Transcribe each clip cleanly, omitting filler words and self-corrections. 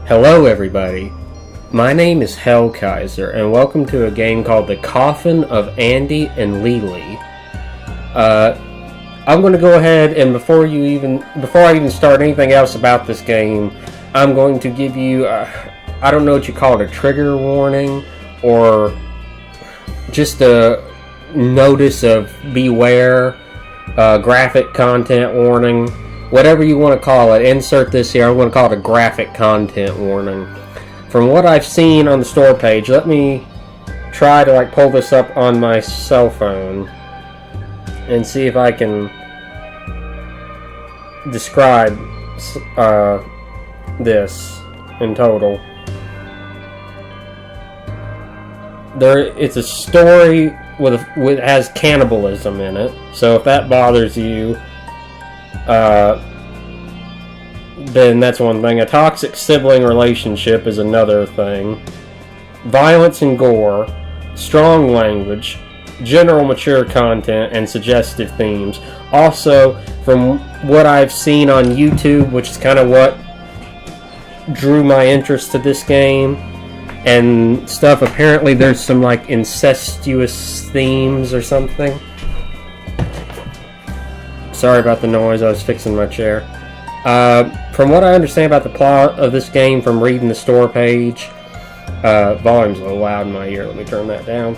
Hello everybody, my name is Hellkaiser and welcome to a game called the Coffin of Andy and Leyley. I'm going to go ahead and before I even start anything else about this game, I'm going to give you, I don't know what you call it, a trigger warning or just a notice of beware, graphic content warning. Whatever you want to call it, insert this here. I want to call it a graphic content warning. From what I've seen on the store page, let me try to pull this up on my cell phone and see if I can describe this in total. It's a story with has cannibalism in it, so if that bothers you, then that's one thing. A toxic sibling relationship is another thing. Violence and gore, strong language, general mature content, and suggestive themes. Also, from what I've seen on YouTube, which is kind of what drew my interest to this game and stuff, apparently there's some incestuous themes or something. Sorry about the noise, I was fixing my chair. From what I understand about the plot of this game from reading the store page, volume's a little loud in my ear, let me turn that down.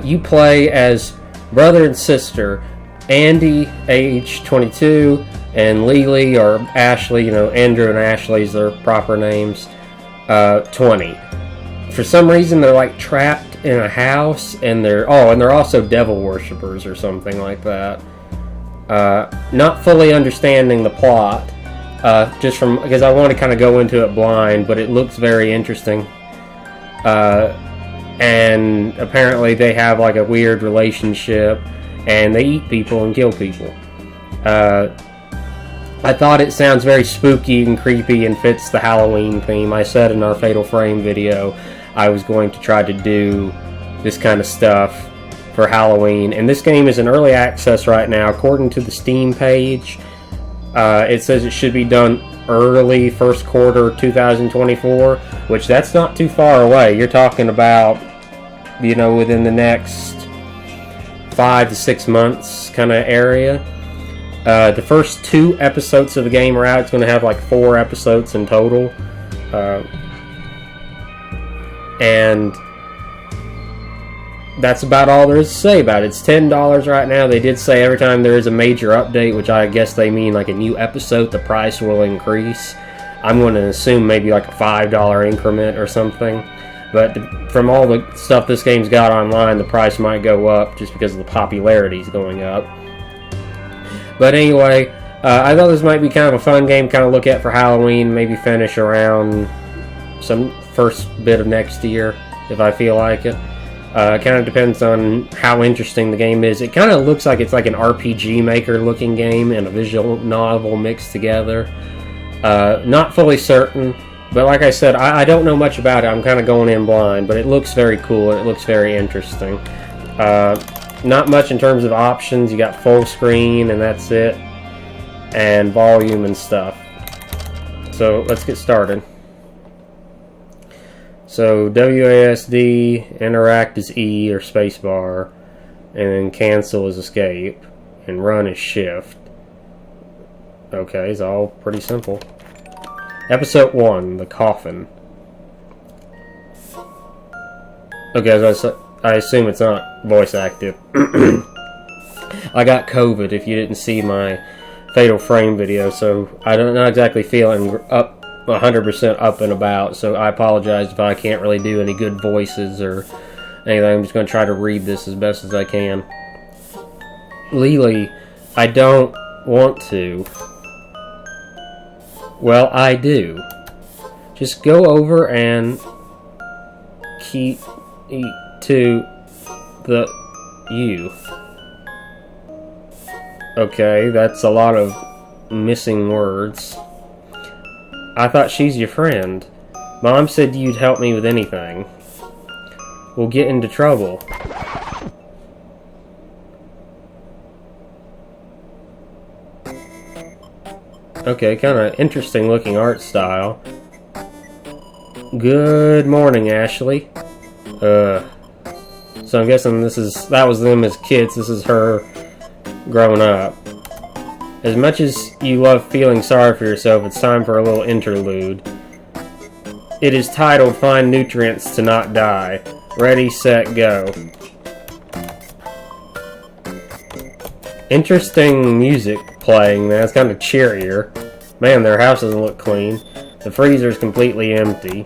You play as brother and sister, Andy, age 22, and Leyley, or Ashley, Andrew and Ashley's their proper names, 20. For some reason they're trapped in a house, and they're also devil worshippers or something like that. Not fully understanding the plot, just because I want to kind of go into it blind, but it looks very interesting. And apparently they have a weird relationship, and they eat people and kill people. I thought it sounds very spooky and creepy and fits the Halloween theme. I said in our Fatal Frame video I was going to try to do this kind of stuff for Halloween, and this game is in early access right now. According to the Steam page, it says it should be done early first quarter 2024, which that's not too far away. You're talking about, within the next 5 to 6 months kind of area. The first 2 episodes of the game are out. It's going to have 4 episodes in total. And that's about all there is to say about it. It's $10 right now. They did say every time there is a major update, which I guess they mean a new episode, the price will increase. I'm going to assume maybe a $5 increment or something. But from all the stuff this game's got online, the price might go up just because of the popularity is going up. But anyway, I thought this might be kind of a fun game, kind of look at for Halloween, maybe finish around some first bit of next year if I feel like it. It kind of depends on how interesting the game is. It kind of looks like it's an RPG Maker looking game and a visual novel mixed together. Not fully certain, but like I said, I don't know much about it. I'm kind of going in blind, but it looks very cool and it looks very interesting. Not much in terms of options. You got full screen and that's it, and volume and stuff. So let's get started. So WASD, interact is E or spacebar, and then cancel is escape, and run is shift. Okay, it's all pretty simple. Episode 1, the Coffin. Okay, I assume it's not voice active. I got COVID, if you didn't see my Fatal Frame video, so I don't not exactly feeling up 100% up and about, so I apologize if I can't really do any good voices or anything. I'm just going to try to read this as best as I can. Leyley, I don't want to. Well, I do. Just go over and keep to the you. Okay, that's a lot of missing words. I thought she's your friend. Mom said you'd help me with anything. We'll get into trouble. Okay, kind of interesting looking art style. Good morning, Ashley. So I'm guessing that was them as kids. This is her growing up. As much as you love feeling sorry for yourself, it's time for a little interlude. It is titled Find Nutrients to Not Die. Ready, set, go. Interesting music playing, man. It's kind of cheerier. Man, their house doesn't look clean. The freezer's completely empty.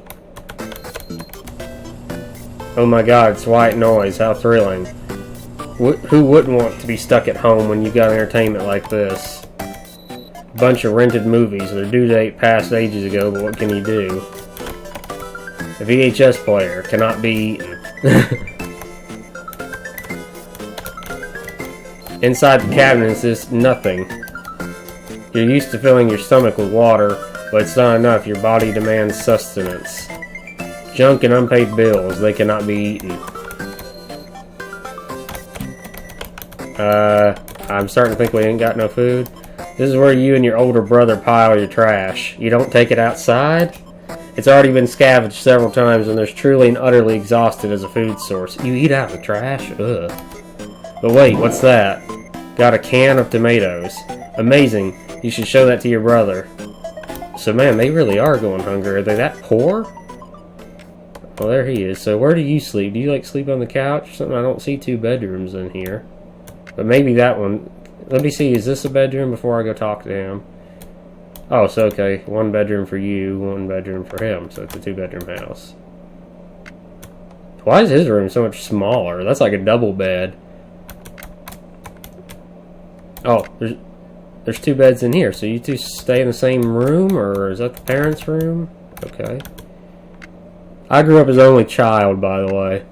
Oh my god, it's white noise. How thrilling. Who wouldn't want to be stuck at home when you got entertainment like this? Bunch of rented movies. Their due date passed ages ago, but what can you do? A VHS player cannot be eaten. Inside the cabinet is nothing. You're used to filling your stomach with water, but it's not enough. Your body demands sustenance. Junk and unpaid bills, they cannot be eaten. I'm starting to think we ain't got no food. This is where you and your older brother pile your trash. You don't take it outside? It's already been scavenged several times and there's truly and utterly exhausted as a food source. You eat out of the trash? Ugh. But wait, what's that? Got a can of tomatoes. Amazing. You should show that to your brother. So man, they really are going hungry. Are they that poor? Well, there he is. So where do you sleep? Do you like sleep on the couch or something? I don't see 2 bedrooms in here. But maybe that one. Let me see. Is this a bedroom before I go talk to him? Oh, so okay. 1 bedroom for you, 1 bedroom for him. So it's a 2-bedroom house. Why is his room so much smaller? That's like a double bed. Oh, there's 2 beds in here. So you 2 stay in the same room, or is that the parents' room? Okay. I grew up as only child, by the way.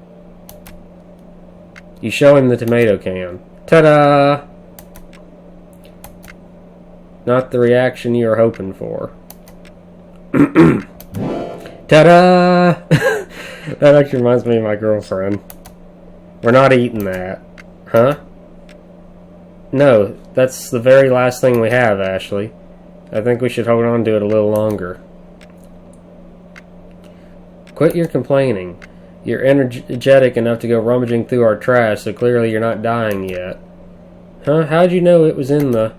You show him the tomato can. Ta-da! Not the reaction you were hoping for. Ta-da! That actually reminds me of my girlfriend. We're not eating that. Huh? No, that's the very last thing we have, Ashley. I think we should hold on to it a little longer. Quit your complaining. You're energetic enough to go rummaging through our trash, so clearly you're not dying yet. Huh? How'd you know it was in the...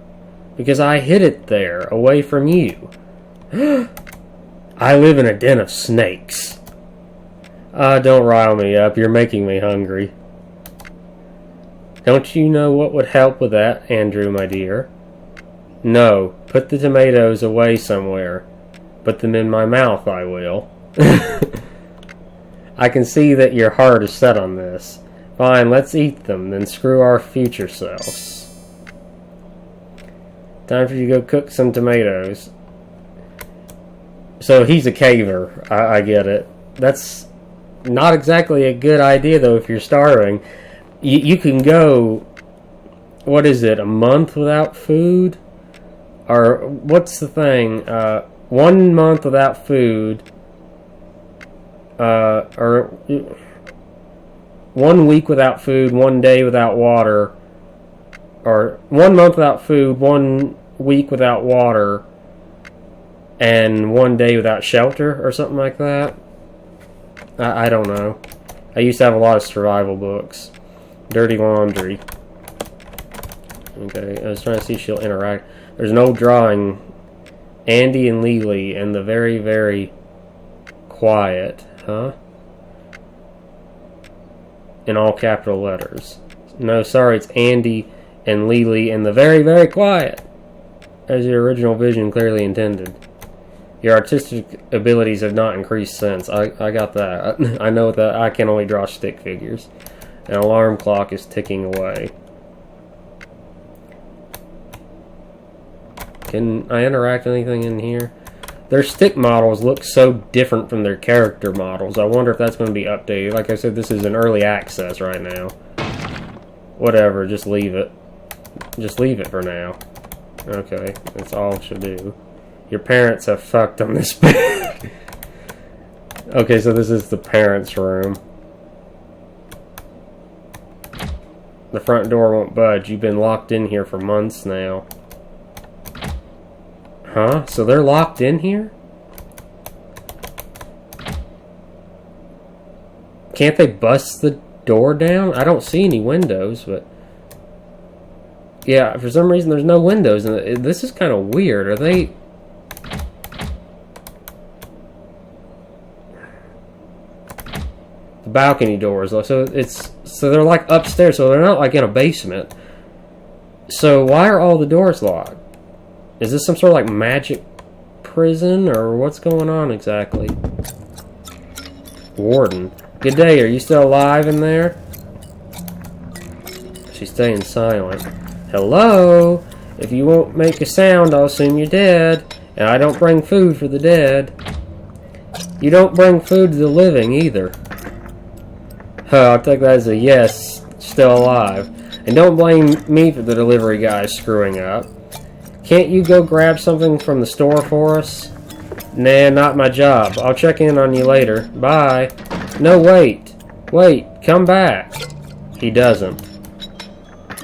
Because I hid it there, away from you. I live in a den of snakes. Don't rile me up. You're making me hungry. Don't you know what would help with that, Andrew, my dear? No. Put the tomatoes away somewhere. Put them in my mouth, I will. I can see that your heart is set on this. Fine, let's eat them, then screw our future selves. Time for you to go cook some tomatoes. So he's a caver. I get it. That's not exactly a good idea, though, if you're starving. You can go, what is it, a month without food? Or what's the thing? 1 month without food. Or 1 week without food, 1 day without water. Or 1 month without food, 1 week without water, and 1 day without shelter, or something like that. I don't know. I used to have a lot of survival books. Dirty laundry. Okay, I was trying to see if she'll interact. There's an old drawing. Andy and Leyley, and the very, very quiet. Huh? In all capital letters. No, sorry, it's Andy and Leyley and the very, very quiet, as your original vision clearly intended. Your artistic abilities have not increased since. I got that. I know that I can only draw stick figures. An alarm clock is ticking away. Can I interact anything in here? Their stick models look so different from their character models. I wonder if that's going to be updated. Like I said, this is an early access right now. Whatever, just leave it. Just leave it for now. Okay, that's all it should do. Your parents have fucked on this bed. Okay, so this is the parents' room. The front door won't budge. You've been locked in here for months now. Huh? So they're locked in here? Can't they bust the door down? I don't see any windows, but... Yeah, for some reason there's no windows, and this is kind of weird. Are they... The balcony doors, so they're like upstairs, so they're not like in a basement. So why are all the doors locked? Is this some sort of like magic prison, or what's going on exactly? Warden. Good day, are you still alive in there? She's staying silent. Hello? If you won't make a sound, I'll assume you're dead. And I don't bring food for the dead. You don't bring food to the living, either. I'll take that as a yes, still alive. And don't blame me for the delivery guy screwing up. Can't you go grab something from the store for us? Nah, not my job. I'll check in on you later. Bye. No, wait. Wait, come back. He doesn't.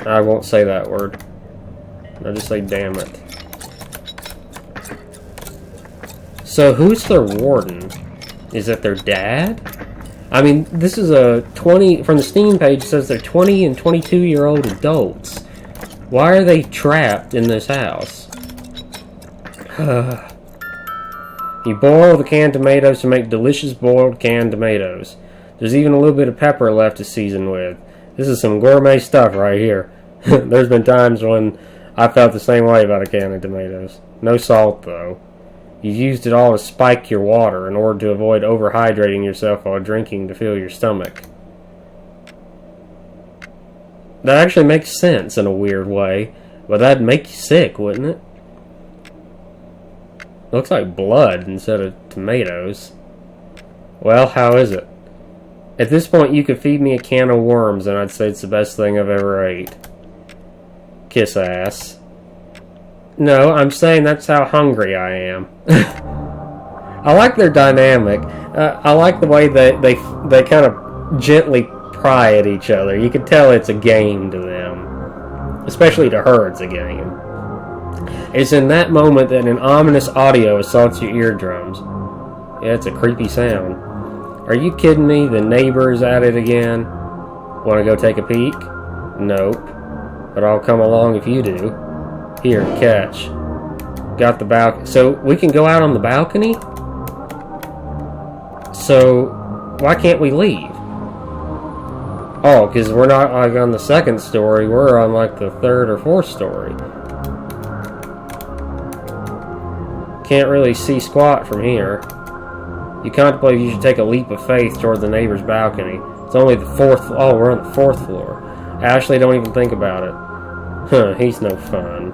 I won't say that word. I'll just say damn it. So who's their warden? Is it their dad? I mean, this is a 20... From the Steam page, it says they're 20 and 22-year-old adults. Why are they trapped in this house? You boil the canned tomatoes to make delicious boiled canned tomatoes. There's even a little bit of pepper left to season with. This is some gourmet stuff right here. There's been times when I felt the same way about a can of tomatoes. No salt, though. You've used it all to spike your water in order to avoid overhydrating yourself while drinking to fill your stomach. That actually makes sense in a weird way, but that'd make you sick, wouldn't it? Looks like blood instead of tomatoes. Well, how is it? At this point, you could feed me a can of worms, and I'd say it's the best thing I've ever ate. Kiss ass. No, I'm saying that's how hungry I am. I like their dynamic. I like the way that they kind of gently pry at each other. You can tell it's a game to them. Especially to her, it's a game. It's in that moment that an ominous audio assaults your eardrums. Yeah, it's a creepy sound. Are you kidding me? The neighbor's at it again? Want to go take a peek? Nope. But I'll come along if you do. Here, catch. Got the balcony. So, we can go out on the balcony? So, why can't we leave? Oh, because we're not like on the second story. We're on like the third or fourth story. Can't really see squat from here. You contemplate you should take a leap of faith toward the neighbor's balcony. It's only the fourth... Oh, we're on the fourth floor. Ashley, don't even think about it. Huh, he's no fun.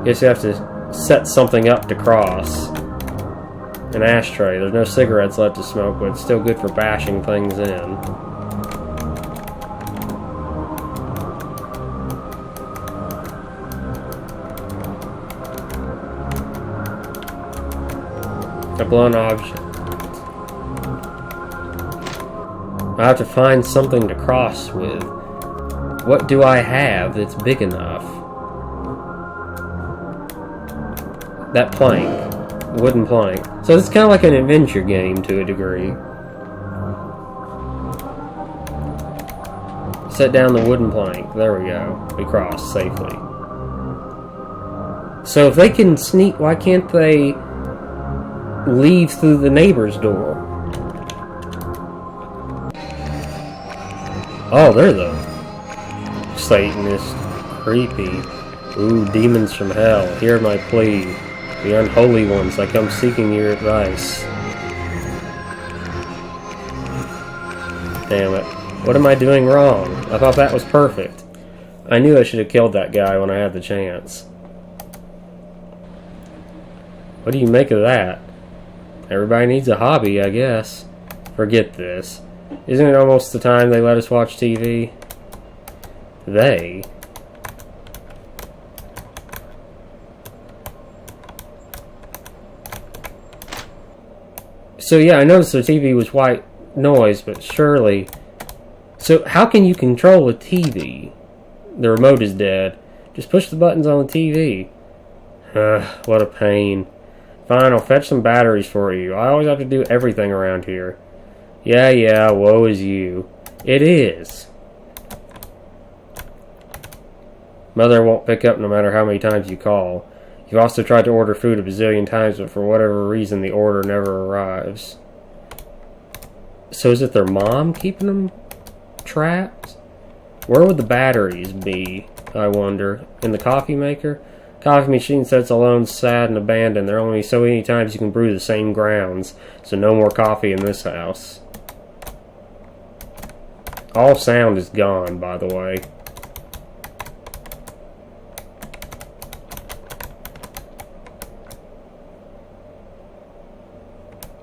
Guess you have to set something up to cross. An ashtray. There's no cigarettes left to smoke, but it's still good for bashing things in. A blunt object. I have to find something to cross with. What do I have that's big enough? That plank. Wooden plank. So it's kind of like an adventure game to a degree. Set down the wooden plank. There we go. We cross safely. So if they can sneak, why can't they leave through the neighbor's door? Oh, they're the Satanist. Creepy. Ooh, demons from hell, hear my plea. The unholy ones, I come seeking your advice. Damn it. What am I doing wrong? I thought that was perfect. I knew I should have killed that guy when I had the chance. What do you make of that? Everybody needs a hobby, I guess. Forget this. Isn't it almost the time they let us watch TV? They? So yeah, I noticed the TV was white noise, but surely... So how can you control a TV? The remote is dead. Just push the buttons on the TV. What a pain. Fine, I'll fetch some batteries for you. I always have to do everything around here. Yeah, woe is you. It is. Mother won't pick up no matter how many times you call. You've also tried to order food a bazillion times, but for whatever reason, the order never arrives. So is it their mom keeping them trapped? Where would the batteries be, I wonder? In the coffee maker? Coffee machine sits alone, sad and abandoned. There are only so many times you can brew the same grounds, so no more coffee in this house. All sound is gone, by the way.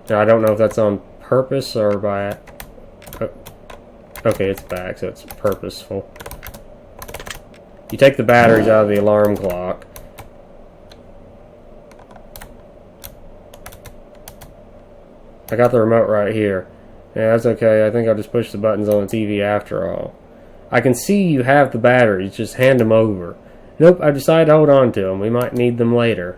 Now, I don't know if that's on purpose or by... Okay, it's back, so it's purposeful. You take the batteries out of the alarm clock. I got the remote right here. Yeah, that's okay. I think I'll just push the buttons on the TV after all. I can see you have the batteries. Just hand them over. Nope, I decided to hold on to them. We might need them later.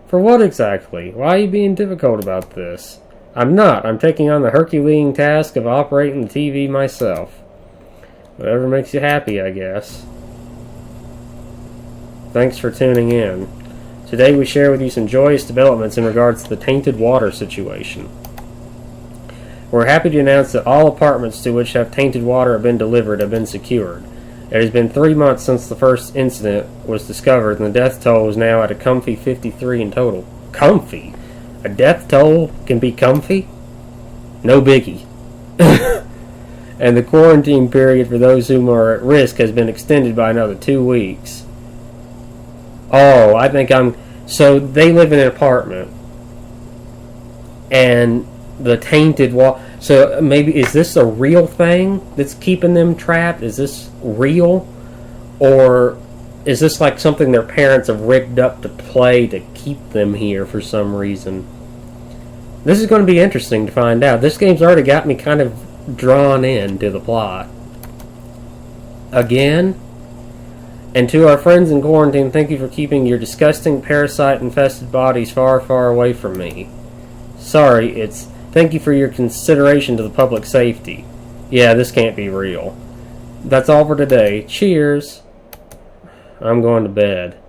For what exactly? Why are you being difficult about this? I'm not. I'm taking on the Herculean task of operating the TV myself. Whatever makes you happy, I guess. Thanks for tuning in. Today we share with you some joyous developments in regards to the tainted water situation. We're happy to announce that all apartments to which have tainted water have been secured. It has been 3 months since the first incident was discovered, and the death toll is now at a comfy 53 in total. Comfy? A death toll can be comfy? No biggie. And the quarantine period for those whom are at risk has been extended by another 2 weeks. Oh, I think I'm... So they live in an apartment. And the tainted water... So maybe, is this a real thing that's keeping them trapped? Is this real? Or is this like something their parents have rigged up to play to keep them here for some reason? This is going to be interesting to find out. This game's already got me kind of drawn into the plot. Again? And to our friends in quarantine, thank you for keeping your disgusting parasite-infested bodies far, far away from me. Sorry, it's... Thank you for your consideration to the public safety. Yeah, this can't be real. That's all for today. Cheers. I'm going to bed.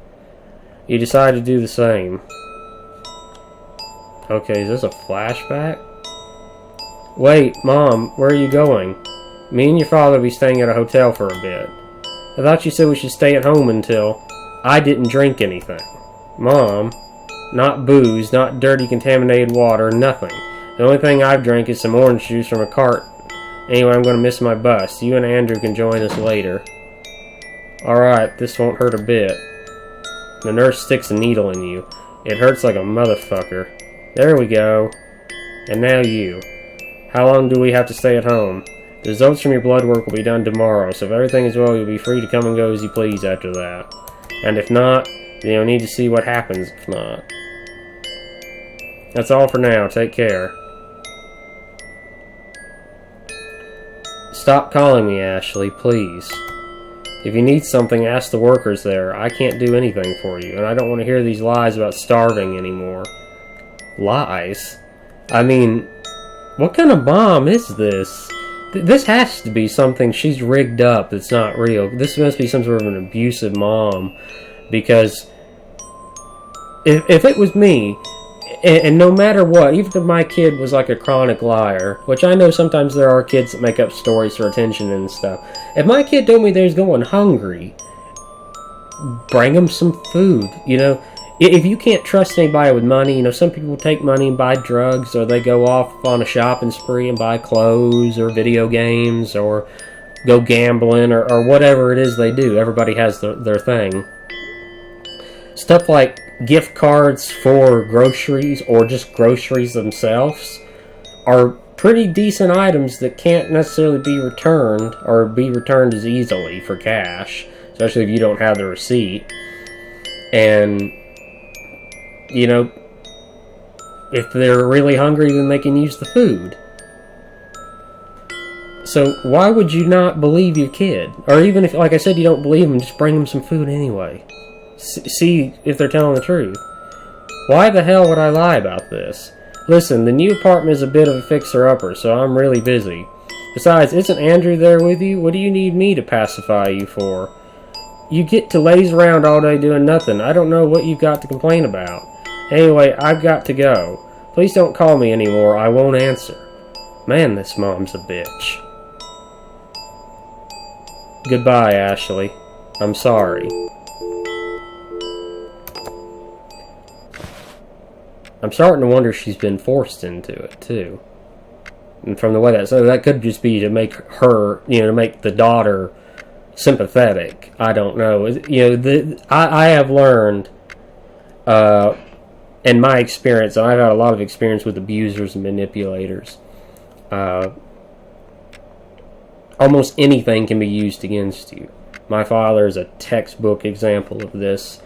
You decide to do the same. Okay, is this a flashback? Wait, Mom, where are you going? Me and your father will be staying at a hotel for a bit. I thought you said we should stay at home until... I didn't drink anything. Mom, not booze, not dirty contaminated water, nothing. The only thing I've drank is some orange juice from a cart. Anyway, I'm going to miss my bus. You and Andrew can join us later. Alright, this won't hurt a bit. The nurse sticks a needle in you. It hurts like a motherfucker. There we go. And now you. How long do we have to stay at home? The results from your blood work will be done tomorrow, so if everything is well, you'll be free to come and go as you please after that. And if not, then you'll need to see what happens if not. That's all for now. Take care. Stop calling me, Ashley, please. If you need something, ask the workers there. I can't do anything for you, and I don't want to hear these lies about starving anymore. Lies? I mean, what kind of mom is this? This has to be something she's rigged up that's not real. This must be some sort of an abusive mom, because if it was me, and no matter what, even if my kid was like a chronic liar, which I know sometimes there are kids that make up stories for attention and stuff. If my kid told me they was going hungry, bring them some food, you know. If you can't trust anybody with money, you know, some people take money and buy drugs, or they go off on a shopping spree and buy clothes or video games or go gambling or whatever it is they do. Everybody has their thing. Stuff like gift cards for groceries or just groceries themselves are pretty decent items that can't necessarily be returned or be returned as easily for cash, especially if you don't have the receipt. And, you know, if they're really hungry, then they can use the food. So why would you not believe your kid? Or even if, like I said, you don't believe them, just bring them some food anyway. see if they're telling the truth. Why the hell would I lie about this? Listen, the new apartment is a bit of a fixer-upper, so I'm really busy. Besides, isn't Andrew there with you? What do you need me to pacify you for? You get to laze around all day doing nothing. I don't know what you've got to complain about. Anyway, I've got to go. Please don't call me anymore. I won't answer. Man, this mom's a bitch. Goodbye, Ashley. I'm sorry. I'm starting to wonder if she's been forced into it, too. And from the way so that could just be to make her, to make the daughter sympathetic. I don't know. I have learned, in my experience, and I've had a lot of experience with abusers and manipulators, almost anything can be used against you. My father is a textbook example of this.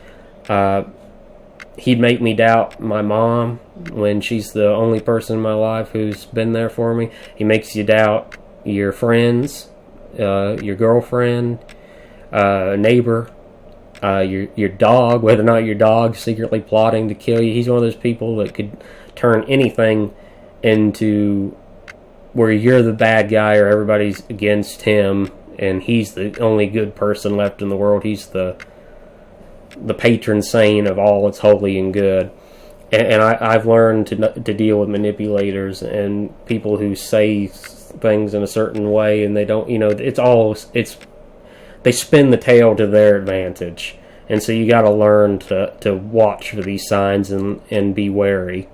He'd make me doubt my mom when she's the only person in my life who's been there for me. He makes you doubt your friends, your girlfriend, neighbor, your dog, whether or not your dog's secretly plotting to kill you. He's one of those people that could turn anything into where you're the bad guy or everybody's against him and he's the only good person left in the world. He's the patron saint of all that's holy and good. And I've learned to deal with manipulators and people who say things in a certain way and they don't, they spin the tale to their advantage. And so you got to learn to watch for these signs and be wary.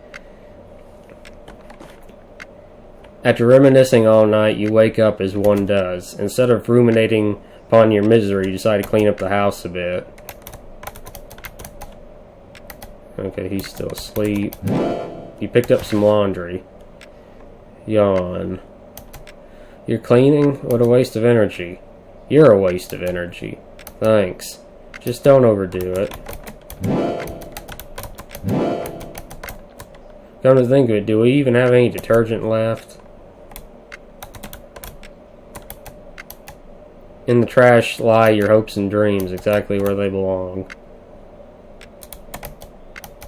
After reminiscing all night, you wake up as one does. Instead of ruminating upon your misery, you decide to clean up the house a bit. Okay, he's still asleep. You picked up some laundry. Yawn. You're cleaning? What a waste of energy. You're a waste of energy. Thanks. Just don't overdo it. Come to think of it, do we even have any detergent left? In the trash lie your hopes and dreams, exactly where they belong.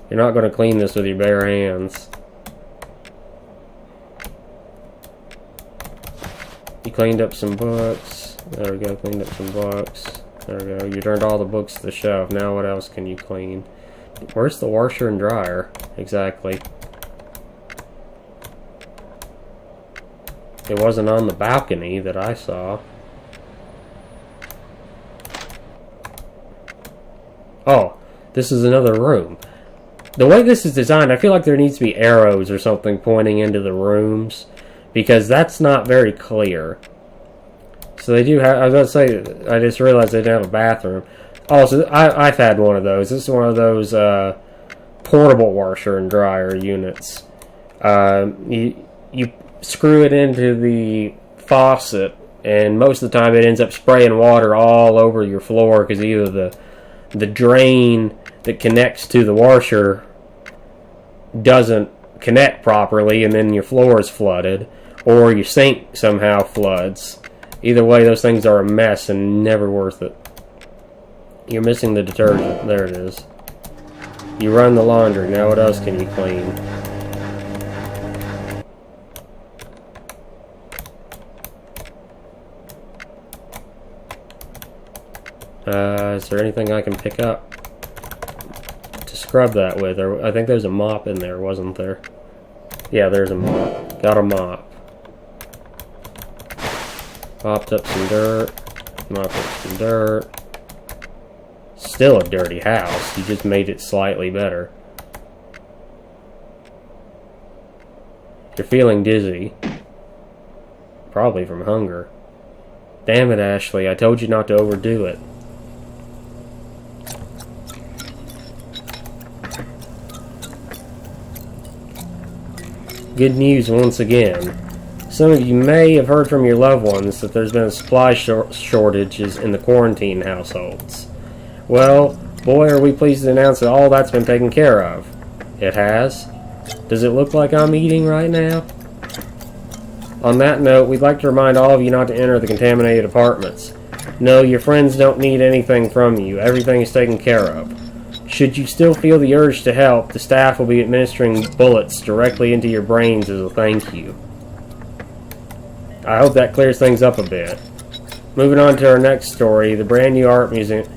You're not going to clean this with your bare hands. You cleaned up some books. There we go, cleaned up some books. There we go. You turned all the books to the shelf. Now what else can you clean? Where's the washer and dryer? Exactly. It wasn't on the balcony that I saw. Oh, this is another room. The way this is designed, I feel like there needs to be arrows or something pointing into the rooms, because that's not very clear. So they do have, I was about to say, I just realized they didn't have a bathroom. Oh, so I've had one of those. This is one of those portable washer and dryer units. You screw it into the faucet, and most of the time it ends up spraying water all over your floor, because either the drain that connects to the washer doesn't connect properly and then your floor is flooded, or your sink somehow floods. Either way, those things are a mess and never worth it. You're missing the detergent. There it is. You run the laundry. Now what else can you clean? Is there anything I can pick up to scrub that with? Or I think there's a mop in there, wasn't there? Yeah, there's a mop. Got a mop. Mopped up some dirt. Mopped up some dirt. Still a dirty house. You just made it slightly better. You're feeling dizzy. Probably from hunger. Damn it, Ashley. I told you not to overdo it. Good news once again. Some of you may have heard from your loved ones that there's been a supply shortages in the quarantine households. Well, boy, are we pleased to announce that all that's been taken care of. It has. Does it look like I'm eating right now? On that note, we'd like to remind all of you not to enter the contaminated apartments. No, your friends don't need anything from you. Everything is taken care of. Should you still feel the urge to help, the staff will be administering bullets directly into your brains as a thank you. I hope that clears things up a bit. Moving on to our next story, the brand new art museum.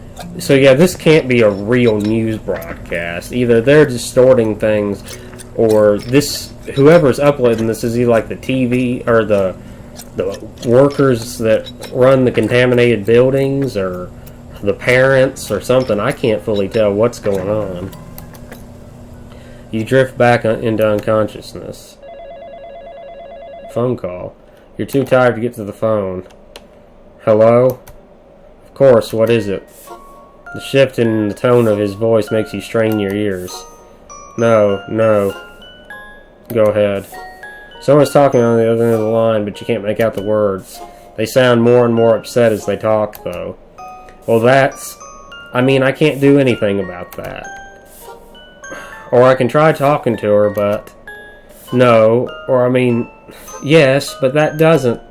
So yeah, this can't be a real news broadcast. Either they're distorting things, or this whoever's uploading this is either like the TV or the workers that run the contaminated buildings, or the parents, or something. I can't fully tell what's going on. You drift back into unconsciousness. Phone call. You're too tired to get to the phone. Hello? Of course, what is it? The shift in the tone of his voice makes you strain your ears. No. Go ahead. Someone's talking on the other end of the line, but you can't make out the words. They sound more and more upset as they talk, though. Well, I can't do anything about that. Or I can try talking to her, but... No, yes, but that doesn't...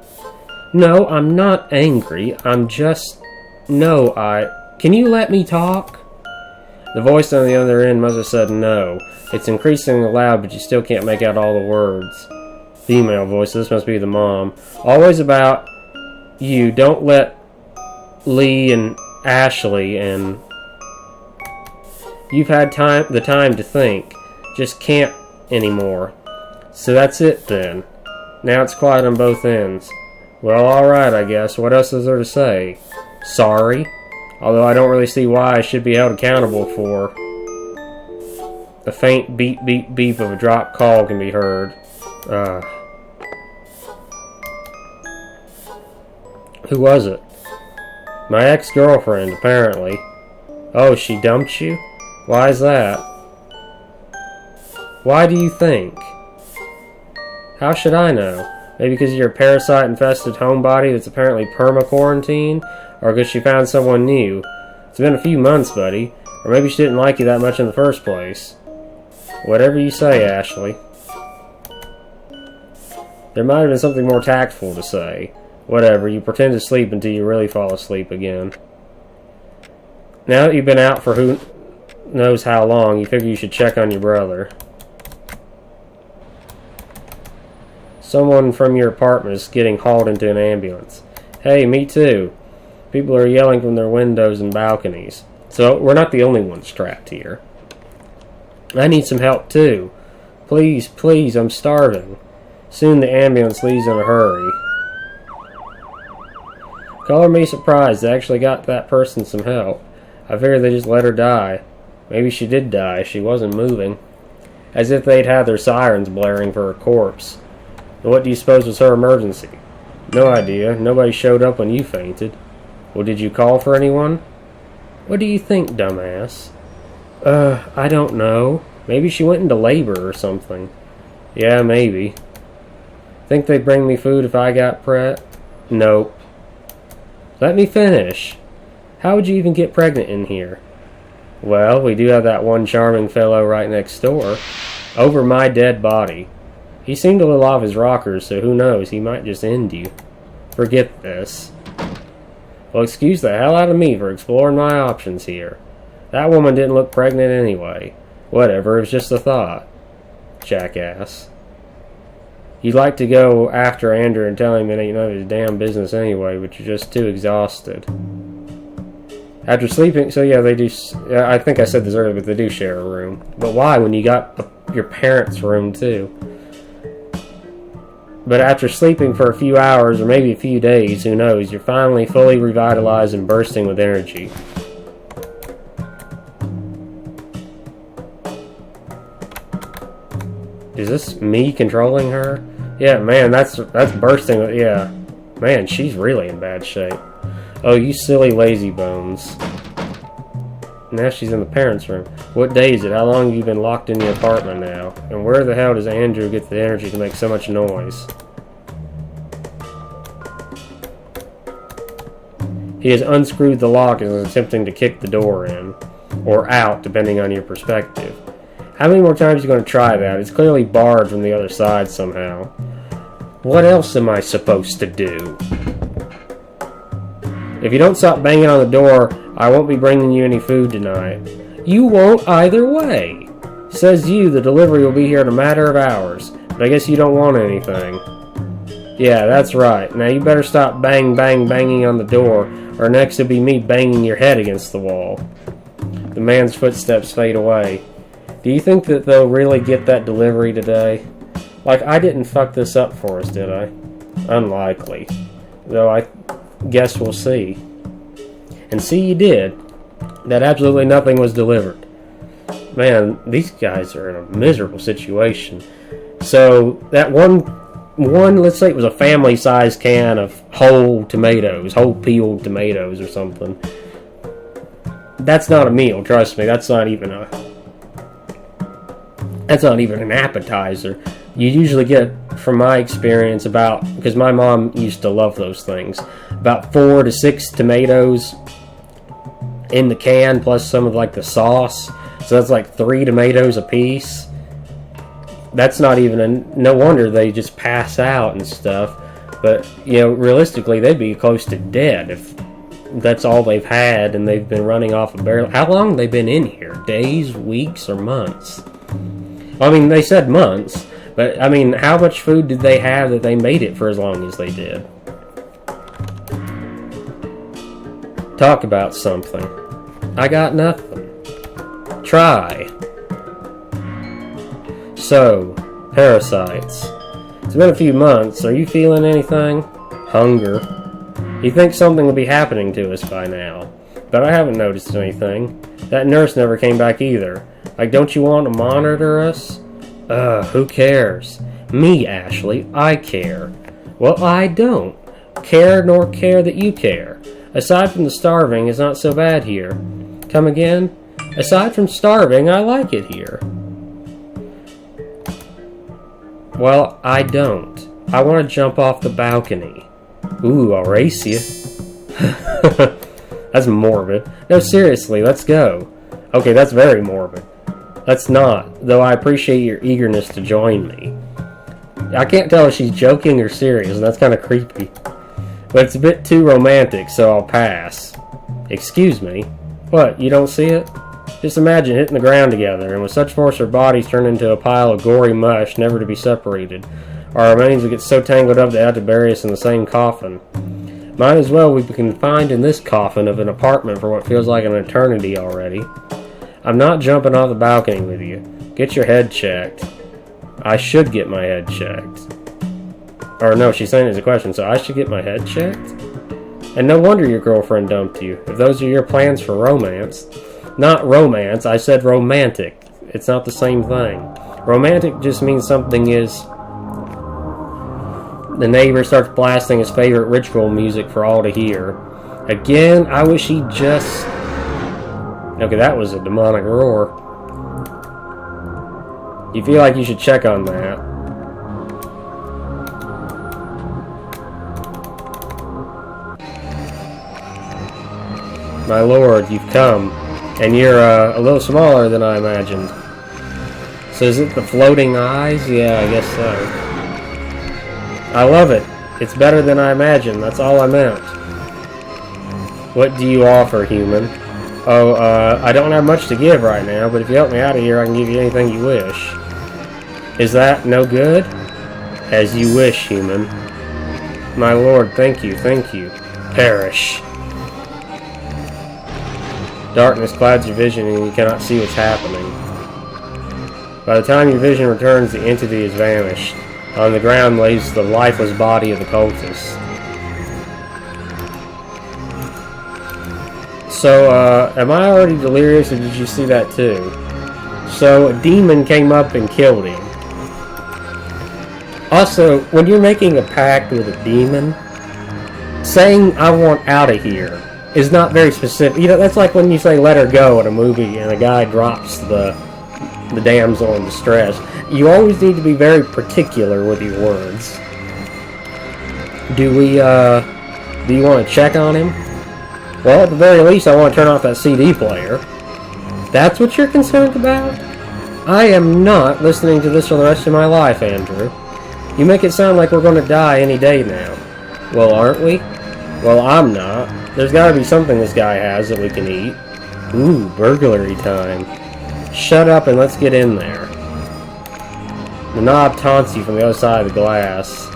No, I'm not angry. I'm just... No, Can you let me talk? The voice on the other end must have said no. It's increasingly loud, but you still can't make out all the words. Female voice, this must be the mom. Always about you. Don't let Lee and Ashley, and you've had the time to think. Just can't anymore. So that's it then. Now it's quiet on both ends. Well, alright, I guess. What else is there to say? Sorry. Although I don't really see why I should be held accountable for. The faint beep beep beep of a dropped call can be heard. Who was it? My ex-girlfriend, apparently. Oh, she dumped you? Why is that? Why do you think? How should I know? Maybe because you're a parasite-infested homebody that's apparently perma-quarantined? Or because she found someone new? It's been a few months, buddy. Or maybe she didn't like you that much in the first place. Whatever you say, Ashley. There might have been something more tactful to say. Whatever, you pretend to sleep until you really fall asleep again. Now that you've been out for who knows how long, you figure you should check on your brother. Someone from your apartment is getting hauled into an ambulance. Hey, me too. People are yelling from their windows and balconies. So, we're not the only ones trapped here. I need some help too. Please, please, I'm starving. Soon the ambulance leaves in a hurry. Color me surprised, they actually got that person some help. I figured they just let her die. Maybe she did die, she wasn't moving. As if they'd had their sirens blaring for her corpse. But what do you suppose was her emergency? No idea, nobody showed up when you fainted. Well, did you call for anyone? What do you think, dumbass? I don't know. Maybe she went into labor or something. Yeah, maybe. Think they'd bring me food if I got Nope. Let me finish. How would you even get pregnant in here? Well, we do have that one charming fellow right next door. Over my dead body. He seemed a little off his rockers, so who knows, he might just end you. Forget this. Well, excuse the hell out of me for exploring my options here. That woman didn't look pregnant anyway. Whatever, it was just a thought. Jackass. You'd like to go after Andrew and tell him it ain't none of his damn business anyway, but you're just too exhausted. After sleeping, so yeah, they do, I think I said this earlier, but they do share a room. But why, when you got your parents' room too? But after sleeping for a few hours, or maybe a few days, who knows, you're finally fully revitalized and bursting with energy. Is this me controlling her? Yeah, man, that's bursting. Yeah. Man, she's really in bad shape. Oh, you silly lazy bones. Now she's in the parents' room. What day is it? How long have you been locked in the apartment now? And where the hell does Andrew get the energy to make so much noise? He has unscrewed the lock and is attempting to kick the door in. Or out, depending on your perspective. How many more times are you going to try that? It's clearly barred from the other side somehow. What else am I supposed to do? If you don't stop banging on the door, I won't be bringing you any food tonight. You won't either way. Says you, the delivery will be here in a matter of hours. But I guess you don't want anything. Yeah, that's right. Now you better stop banging on the door, or next it'll be me banging your head against the wall. The man's footsteps fade away. Do you think that they'll really get that delivery today? Like, I didn't fuck this up for us, did I? Unlikely. Though I guess we'll see. And see, you did. That absolutely nothing was delivered. Man, these guys are in a miserable situation. So, that one, let's say it was a family-sized can of whole tomatoes, whole peeled tomatoes or something. That's not a meal, trust me. That's not even an appetizer. You usually get, from my experience, because my mom used to love those things, about 4 to 6 tomatoes in the can, plus some of like the sauce. So that's like 3 tomatoes a piece. That's not even no wonder they just pass out and stuff. But, you know, realistically, they'd be close to dead if that's all they've had and they've been running off a barrel. How long have they been in here? Days, weeks, or months? I mean, they said months, but I mean, how much food did they have that they made it for as long as they did? Talk about something. I got nothing. Try. So, parasites. It's been a few months. Are you feeling anything? Hunger. You think something would be happening to us by now, but I haven't noticed anything. That nurse never came back either. Like, don't you want to monitor us? Who cares? Me, Ashley. I care. Well, I don't. Care nor care that you care. Aside from the starving, it's not so bad here. Come again? Aside from starving, I like it here. Well, I don't. I want to jump off the balcony. Ooh, I'll race you. That's morbid. No, seriously, let's go. Okay, that's very morbid. Let's not, though I appreciate your eagerness to join me. I can't tell if she's joking or serious, and that's kind of creepy. But it's a bit too romantic, so I'll pass. Excuse me? What, you don't see it? Just imagine hitting the ground together, and with such force our bodies turn into a pile of gory mush, never to be separated. Our remains will get so tangled up they have to bury us in the same coffin. Might as well we've been confined in this coffin of an apartment for what feels like an eternity already. I'm not jumping off the balcony with you. Get your head checked. I should get my head checked. Or no, she's saying it's a question, so I should get my head checked? And no wonder your girlfriend dumped you, if those are your plans for romance. Not romance, I said romantic. It's not the same thing. Romantic just means something is... The neighbor starts blasting his favorite ritual music for all to hear. Again, I wish he just... Okay, that was a demonic roar. You feel like you should check on that. My lord, you've come. And you're a little smaller than I imagined. So is it the floating eyes? Yeah, I guess so. I love it. It's better than I imagined. That's all I meant. What do you offer, human? Oh, I don't have much to give right now, but if you help me out of here, I can give you anything you wish. Is that no good? As you wish, human. My lord, thank you, thank you. Perish. Darkness clouds your vision and you cannot see what's happening. By the time your vision returns, the entity has vanished. On the ground lays the lifeless body of the cultist. So, am I already delirious, or did you see that too? So, a demon came up and killed him. Also, when you're making a pact with a demon, saying, I want out of here, is not very specific. You know, that's like when you say, let her go in a movie, and a guy drops the damsel in distress. You always need to be very particular with your words. Do you want to check on him? Well, at the very least, I want to turn off that CD player. That's what you're concerned about? I am not listening to this for the rest of my life, Andrew. You make it sound like we're going to die any day now. Well, aren't we? Well, I'm not. There's got to be something this guy has that we can eat. Ooh, burglary time. Shut up and let's get in there. The knob taunts you from the other side of the glass.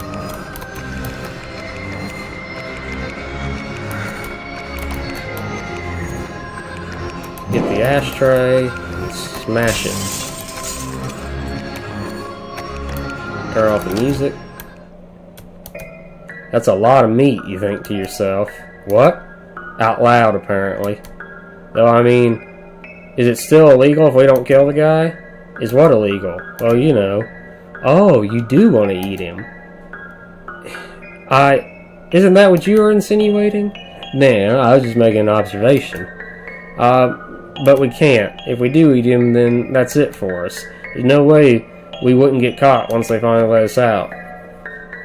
Get the ashtray and smash it. Turn off the music. That's a lot of meat, you think to yourself. What? Out loud, apparently. Though, I mean, is it still illegal if we don't kill the guy? Is what illegal? Well, you know. Oh, you do want to eat him. Isn't that what you were insinuating? Nah, I was just making an observation. But we can't. If we do eat him, then that's it for us. There's no way we wouldn't get caught once they finally let us out.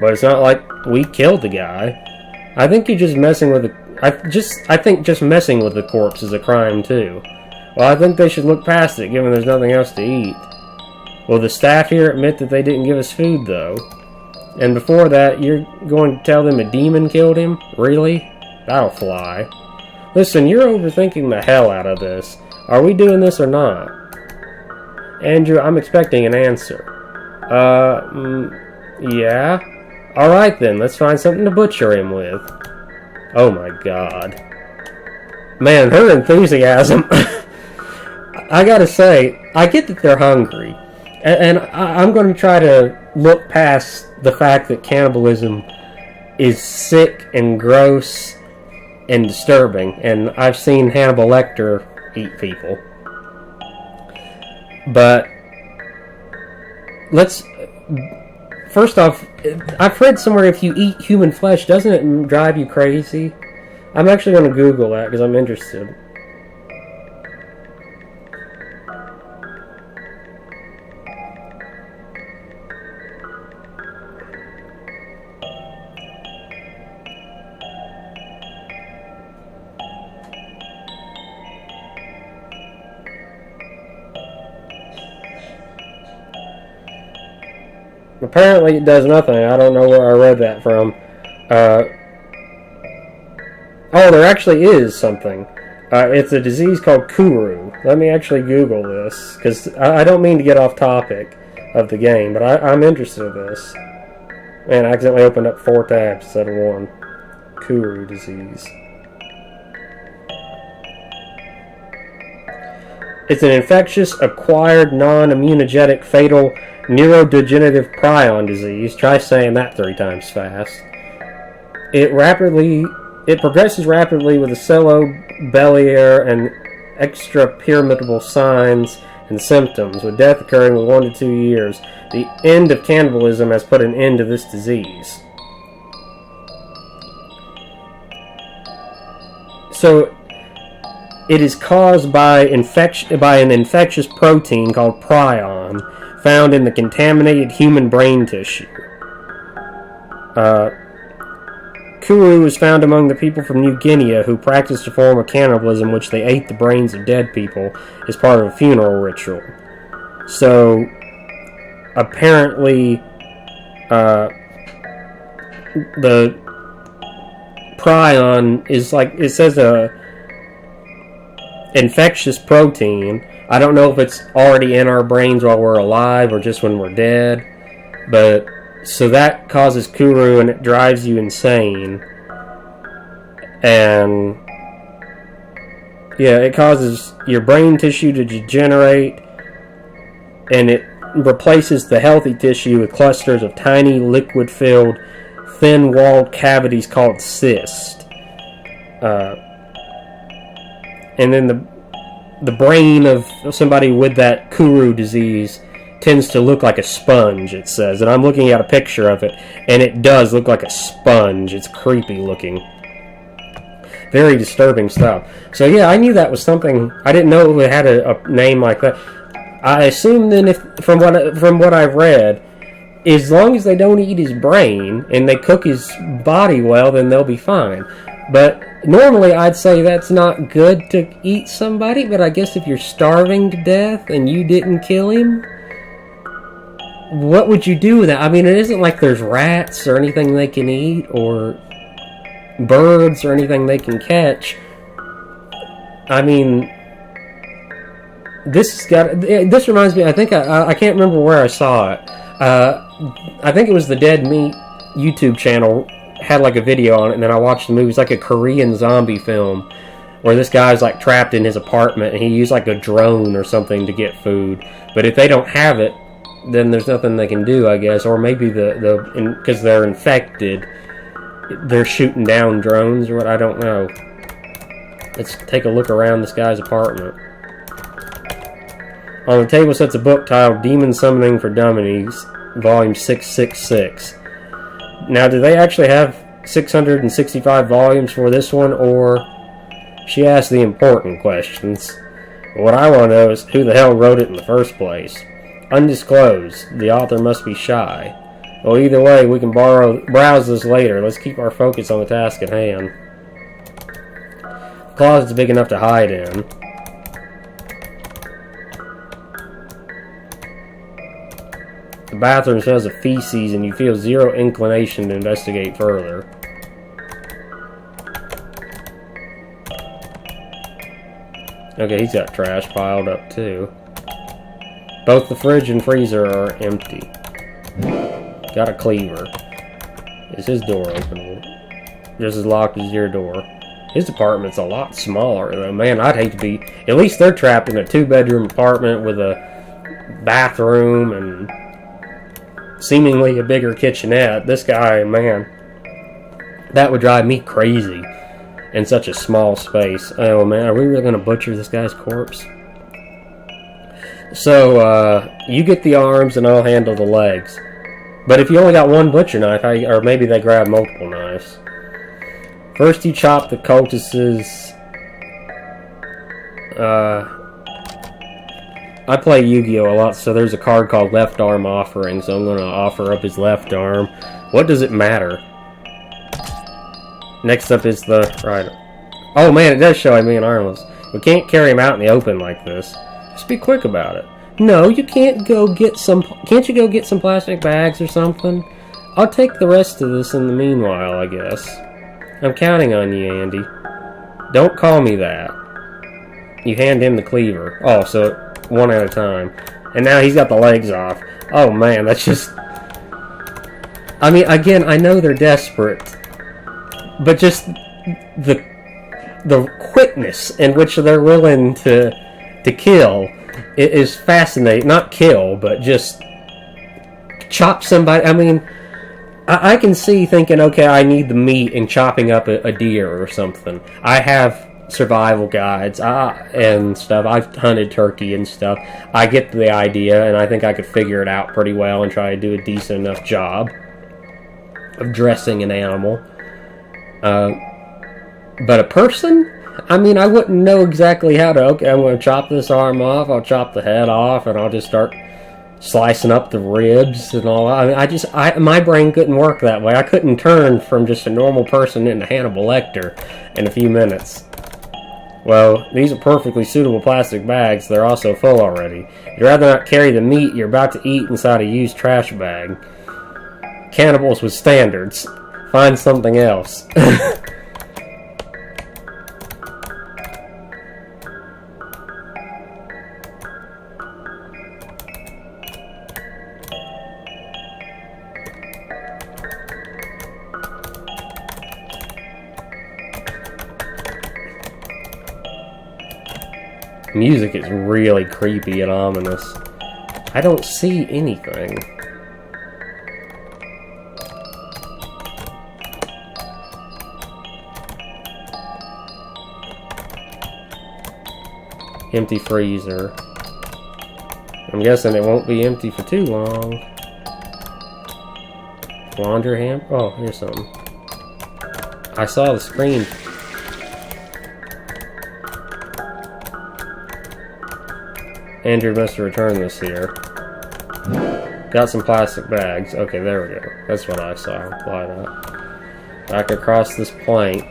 But it's not like we killed the guy. I think you're just messing with the... I think just messing with the corpse is a crime, too. Well, I think they should look past it, given there's nothing else to eat. Will the staff here admit that they didn't give us food, though? And before that, you're going to tell them a demon killed him? Really? That'll fly. Listen, you're overthinking the hell out of this. Are we doing this or not? Andrew, I'm expecting an answer. Yeah? Alright then, let's find something to butcher him with. Oh my god. Man, her enthusiasm. I gotta say, I get that they're hungry. And I'm going to try to look past the fact that cannibalism is sick and gross and disturbing. And I've seen Hannibal Lecter eat people. But let's... First off, I've read somewhere if you eat human flesh, doesn't it drive you crazy? I'm actually going to Google that because I'm interested. Apparently it does nothing. I don't know where I read that from. Oh, there actually is something. It's a disease called Kuru. Let me actually Google this, because I don't mean to get off topic of the game, but I'm interested in this. Man, I accidentally opened up 4 tabs instead of 1. Kuru disease. It's an infectious, acquired, non-immunogenic, fatal neurodegenerative prion disease. Try saying that 3 times fast. It progresses rapidly with acello-biliary and extrapyramidal signs and symptoms, with death occurring with 1 to 2 years. The end of cannibalism has put an end to this disease. So, it is caused by an infectious protein called prion, found in the contaminated human brain tissue. Kuru was found among the people from New Guinea who practiced a form of cannibalism in which they ate the brains of dead people as part of a funeral ritual. So, apparently, the prion is like, it says a infectious protein. I don't know if it's already in our brains while we're alive or just when we're dead, but so that causes Kuru and it drives you insane. And yeah, it causes your brain tissue to degenerate, and it replaces the healthy tissue with clusters of tiny liquid-filled thin-walled cavities called cysts. And then the brain of somebody with that Kuru disease tends to look like a sponge, it says. And I'm looking at a picture of it, and it does look like a sponge. It's creepy looking. Very disturbing stuff. So yeah, I knew that was something. I didn't know it had a name like that. I assume then, if from what I've read, as long as they don't eat his brain and they cook his body well, then they'll be fine. But normally I'd say that's not good to eat somebody, but I guess if you're starving to death and you didn't kill him, what would you do with that? I mean, it isn't like there's rats or anything they can eat, or birds or anything they can catch. I mean, This reminds me. I think I can't remember where I saw it. I think it was the Dead Meat YouTube channel had like a video on it, and then I watched the movie. It's like a Korean zombie film where this guy's like trapped in his apartment, and he used like a drone or something to get food. But if they don't have it, then there's nothing they can do, I guess. Or maybe because they're infected, they're shooting down drones or what. I don't know. Let's take a look around this guy's apartment. On the table sits a book titled Demon Summoning for Dummies, Volume 666. Now, do they actually have 665 volumes for this one, or she asked the important questions? What I want to know is who the hell wrote it in the first place. Undisclosed. The author must be shy. Well, either way, we can browse this later. Let's keep our focus on the task at hand. The closet's big enough to hide in. The bathroom smells of feces, and you feel zero inclination to investigate further. Okay, he's got trash piled up too. Both the fridge and freezer are empty. Got a cleaver. Is his door open? Just as locked as your door. His apartment's a lot smaller though. Man, I'd hate to be... At least they're trapped in a 2-bedroom apartment with a bathroom and seemingly a bigger kitchenette. This guy, man, that would drive me crazy in such a small space. Oh man, are we really going to butcher this guy's corpse? So, you get the arms and I'll handle the legs. But if you only got one butcher knife, or maybe they grab multiple knives. First you chop the cultists'... I play Yu-Gi-Oh! A lot, so there's a card called Left Arm Offering, so I'm going to offer up his left arm. What does it matter? Next up is the right. Oh man, it does show I'm being armless. We can't carry him out in the open like this. Just be quick about it. No, you can't go get some... Can't you go get some plastic bags or something? I'll take the rest of this in the meanwhile, I guess. I'm counting on you, Andy. Don't call me that. You hand him the cleaver. Oh, so one at a time. And now he's got the legs off. Oh man, that's just... I mean, again, I know they're desperate. But just the quickness in which they're willing to kill is fascinating. Not kill, but just chop somebody. I mean, I can see thinking, okay, I need the meat and chopping up a deer or something. I have survival guides and stuff. I've hunted turkey and stuff. I get the idea, and I think I could figure it out pretty well and try to do a decent enough job of dressing an animal. But a person? I mean, I wouldn't know exactly how to... Okay, I'm going to chop this arm off, I'll chop the head off, and I'll just start slicing up the ribs and all. I mean, my brain couldn't work that way. I couldn't turn from just a normal person into Hannibal Lecter in a few minutes. Well, these are perfectly suitable plastic bags. They're also full already. You'd rather not carry the meat you're about to eat inside a used trash bag. Cannibals with standards. Find something else. Music is really creepy and ominous. I don't see anything. Empty freezer. I'm guessing it won't be empty for too long. Laundry hamper? Oh, here's something. I saw the screen. Andrew must have returned this here. Got some plastic bags. Okay, there we go. That's what I saw. Light up. Back across this plank.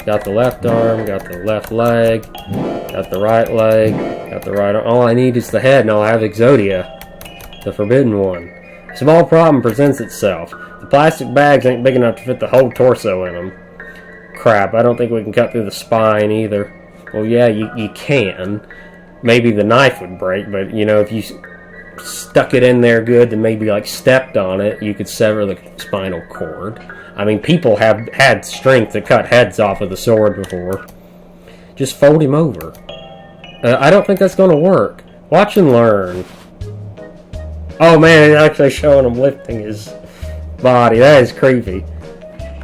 Got the left arm, got the left leg, got the right leg, got the right arm. All I need is the head, and I'll have Exodia, the forbidden one. A small problem presents itself. The plastic bags ain't big enough to fit the whole torso in them. Crap, I don't think we can cut through the spine either. Well, yeah, you can. Maybe the knife would break, but, you know, if you stuck it in there good and maybe, like, stepped on it, you could sever the spinal cord. I mean, people have had strength to cut heads off with a sword before. Just fold him over. I don't think that's going to work. Watch and learn. Oh, man, it's actually showing him lifting his body. That is creepy.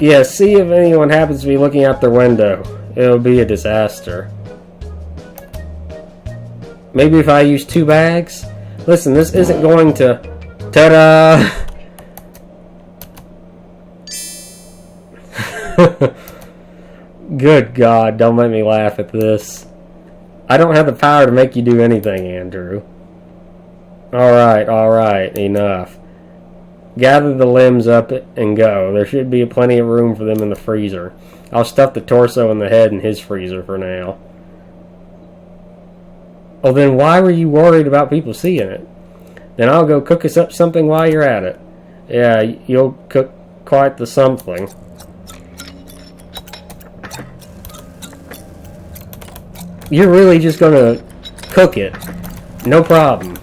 Yeah, see if anyone happens to be looking out their window. It'll be a disaster. Maybe if I use 2 bags? Listen, this isn't going to... Ta-da! Good God, don't make me laugh at this. I don't have the power to make you do anything, Andrew. Alright, enough. Gather the limbs up and go. There should be plenty of room for them in the freezer. I'll stuff the torso and the head in his freezer for now. Oh, then why were you worried about people seeing it? Then I'll go cook us up something while you're at it. Yeah, you'll cook quite the something. You're really just gonna cook it. No problem.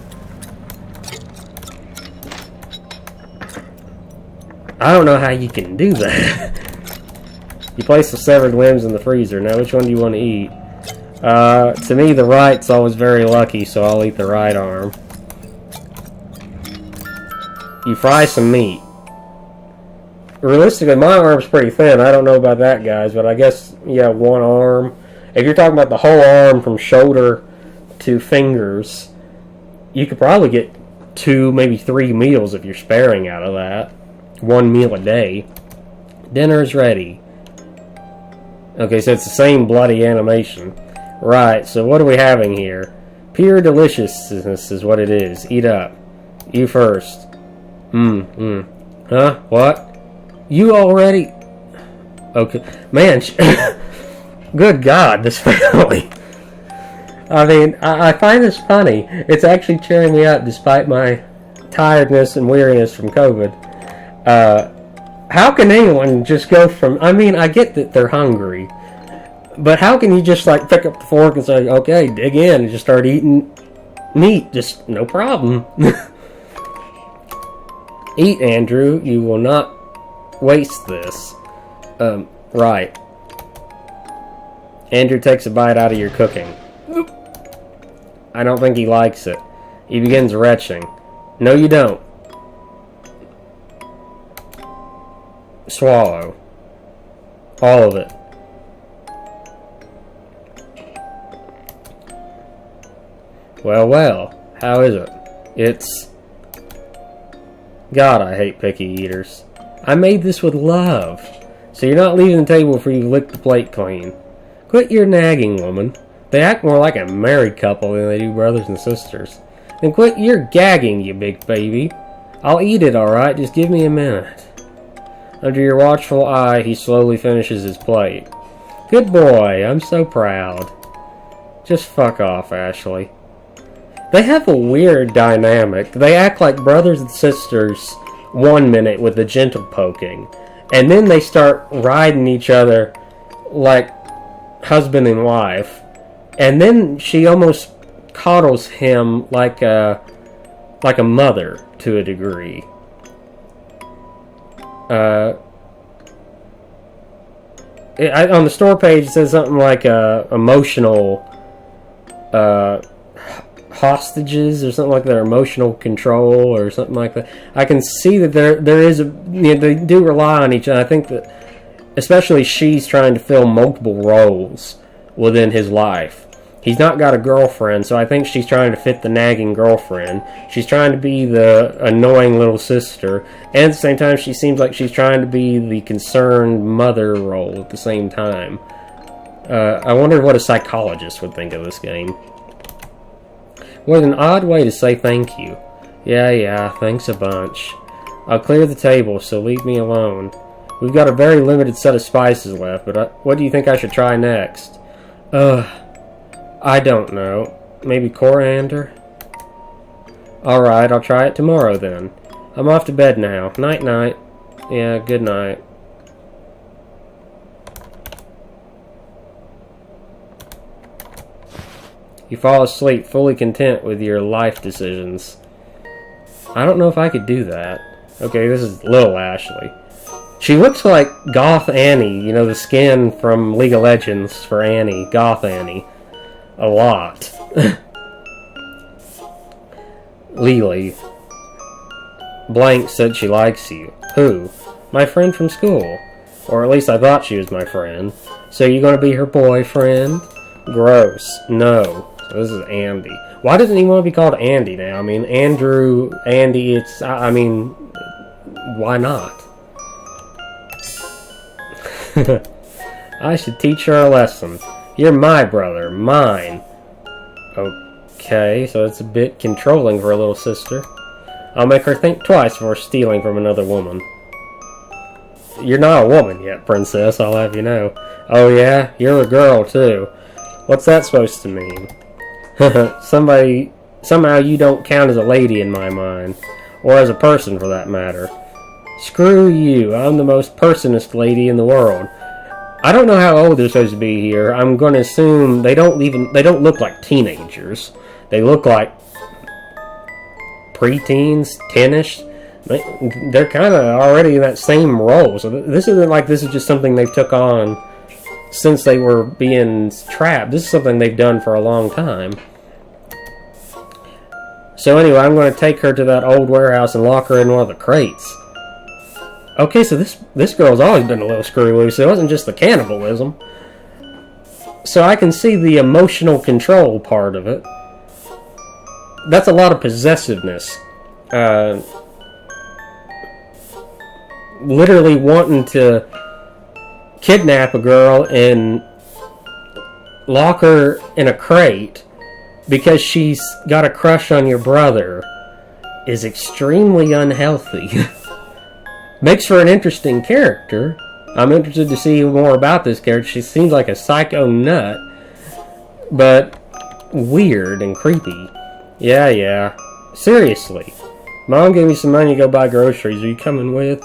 I don't know how you can do that. You place the severed limbs in the freezer. Now, which one do you want to eat? To me, the right's always very lucky, so I'll eat the right arm. You fry some meat. Realistically, my arm's pretty thin. I don't know about that, guys, but I guess, yeah, one arm. If you're talking about the whole arm from shoulder to fingers, you could probably get 2, maybe 3 meals if you're sparing out of that. 1 meal a day. Dinner's ready. Okay, so it's the same bloody animation. Right, so what are we having here? Pure deliciousness is what it is. Eat up. You first. Huh? What? You already... Okay. Man, good God, this family. I mean, I find this funny. It's actually cheering me up despite my tiredness and weariness from COVID. How can anyone just go from... I mean, I get that they're hungry. But how can you just, like, pick up the fork and say, okay, dig in, and just start eating meat? Just no problem. Eat, Andrew. You will not waste this. Right. Andrew takes a bite out of your cooking. I don't think he likes it. He begins retching. No, you don't. Swallow. All of it. Well, how is it? It's... God, I hate picky eaters. I made this with love. So you're not leaving the table before you've licked the plate clean. Quit your nagging, woman. They act more like a married couple than they do brothers and sisters. Then quit your gagging, you big baby. I'll eat it, alright? Just give me a minute. Under your watchful eye, he slowly finishes his plate. Good boy, I'm so proud. Just fuck off, Ashley. They have a weird dynamic. They act like brothers and sisters 1 minute with the gentle poking, and then they start riding each other like husband and wife, and then she almost coddles him like a mother to a degree. On the store page it says something like emotional hostages or something like that, emotional control or something like that. I can see that there is they do rely on each other. I think that especially she's trying to fill multiple roles within his life. He's not got a girlfriend, so I think she's trying to fit the nagging girlfriend. She's trying to be the annoying little sister, and at the same time she seems like she's trying to be the concerned mother role at the same time. I wonder what a psychologist would think of this game. What an odd way to say thank you. Yeah, thanks a bunch. I'll clear the table, so leave me alone. We've got a very limited set of spices left, but what do you think I should try next? I don't know. Maybe coriander? Alright, I'll try it tomorrow then. I'm off to bed now. Night-night. Yeah, good night. You fall asleep fully content with your life decisions. I don't know if I could do that. Okay, this is Lil Ashley. She looks like Goth Annie, you know, the skin from League of Legends for Annie, Goth Annie. A lot. Leyley. Blank said she likes you. Who? My friend from school. Or at least I thought she was my friend. So you gonna be her boyfriend? Gross. No. So this is Andy. Why doesn't he want to be called Andy now? I mean, Andrew, Andy, it's... I mean, why not? I should teach her a lesson. You're my brother. Mine. Okay, so it's a bit controlling for a little sister. I'll make her think twice before stealing from another woman. You're not a woman yet, princess, I'll have you know. Oh yeah? You're a girl, too. What's that supposed to mean? Somehow you don't count as a lady in my mind. Or as a person, for that matter. Screw you, I'm the most personist lady in the world. I don't know how old they're supposed to be here. I'm going to assume they don't look like teenagers. They look like preteens, 10-ish. They're kind of already in that same role. So this isn't like this is just something they've took on since they were being trapped. This is something they've done for a long time. So anyway, I'm going to take her to that old warehouse and lock her in one of the crates. Okay, so this girl's always been a little screwy loose. It wasn't just the cannibalism. So I can see the emotional control part of it. That's a lot of possessiveness. Literally wanting to kidnap a girl and lock her in a crate because she's got a crush on your brother is extremely unhealthy. Makes for an interesting character. I'm interested to see more about this character. She seems like a psycho nut, but weird and creepy. Yeah. Seriously. Mom gave me some money to go buy groceries. Are you coming with?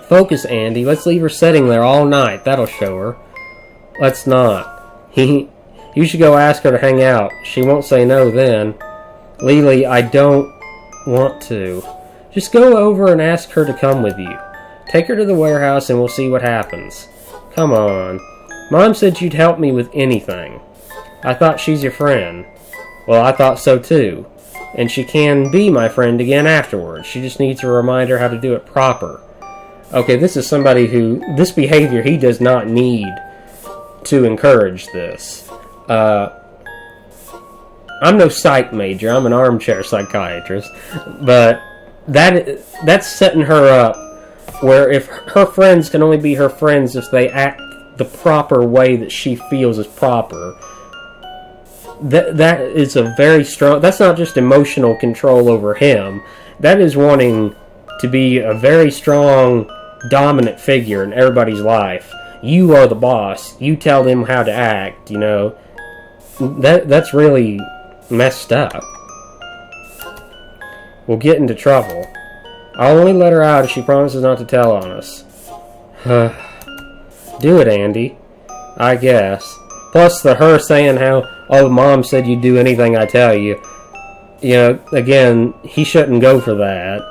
Focus, Andy. Let's leave her sitting there all night. That'll show her. Let's not. You should go ask her to hang out. She won't say no then. Leyley, I don't want to. Just go over and ask her to come with you. Take her to the warehouse and we'll see what happens. Come on. Mom said you'd help me with anything. I thought she's your friend. Well, I thought so too. And she can be my friend again afterwards. She just needs a reminder how to do it proper. Okay, this is somebody who... This behavior, he does not need to encourage this. I'm no psych major. I'm an armchair psychiatrist. But that's setting her up where if her friends can only be her friends if they act the proper way that she feels is proper. That is a very strong... That's not just emotional control over him. That is wanting to be a very strong, dominant figure in everybody's life. You are the boss. You tell them how to act, you know. That's really messed up. We'll get into trouble. I'll only let her out if she promises not to tell on us. Do it, Andy. I guess. Plus her saying how, oh, Mom said you'd do anything I tell you. You know, again, he shouldn't go for that.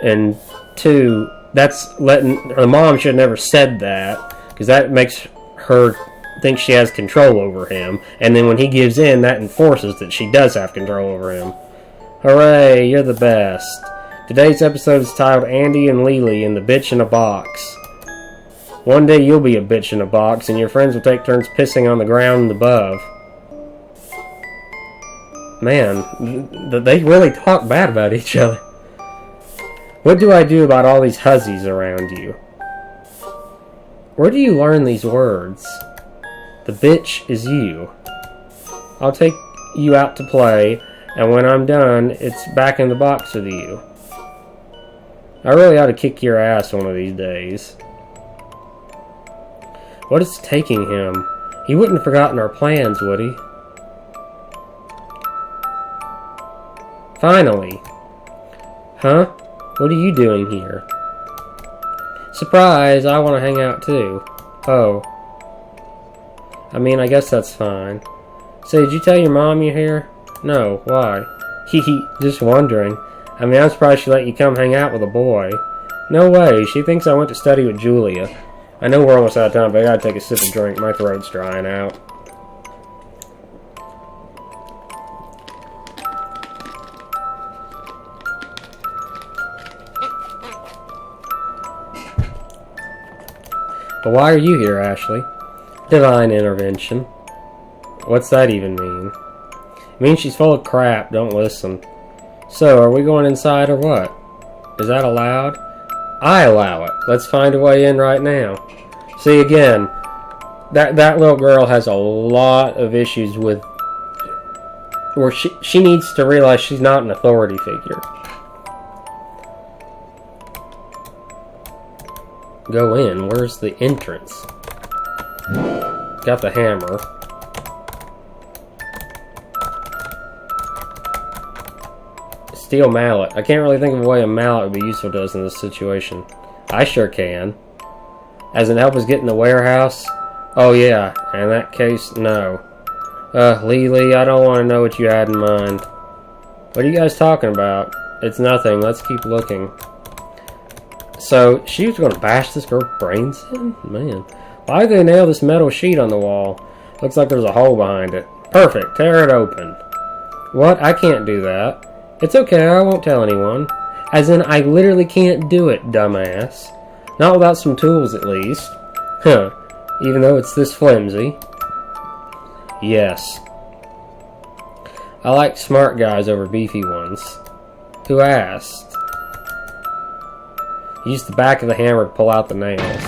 And two, that's letting... Her mom should have never said that, because that makes her think she has control over him. And then when he gives in, that enforces that she does have control over him. Hooray, you're the best. Today's episode is titled Andy and Leyley and the Bitch in a Box. One day you'll be a bitch in a box, and your friends will take turns pissing on the ground above. Man, they really talk bad about each other. What do I do about all these hussies around you? Where do you learn these words? The bitch is you. I'll take you out to play, and when I'm done, it's back in the box with you. I really ought to kick your ass one of these days. What is taking him? He wouldn't have forgotten our plans, would he? Finally. Huh? What are you doing here? Surprise, I want to hang out too. Oh. I mean, I guess that's fine. Say, did you tell your mom you're here? No, why? Hee, just wondering. I mean, I'm surprised she let you come hang out with a boy. No way, she thinks I went to study with Julia. I know we're almost out of time, but I gotta take a sip of drink. My throat's drying out. But why are you here, Ashley? Divine intervention. What's that even mean? It means she's full of crap, don't listen. So, are we going inside or what? Is that allowed? I allow it. Let's find a way in right now. See, again, that little girl has a lot of issues with... where she needs to realize she's not an authority figure. Go in. Where's the entrance? Got the hammer. Steel mallet. I can't really think of a way a mallet would be useful to us in this situation. I sure can. As in help us get in the warehouse? Oh yeah, in that case, no. Leyley, I don't want to know what you had in mind. What are you guys talking about? It's nothing. Let's keep looking. So, she was going to bash this girl's brains in? Man. Why did they nail this metal sheet on the wall? Looks like there's a hole behind it. Perfect. Tear it open. What? I can't do that. It's okay, I won't tell anyone. As in, I literally can't do it, dumbass. Not without some tools, at least. Huh. Even though it's this flimsy. Yes. I like smart guys over beefy ones. Who asked? Use the back of the hammer to pull out the nails.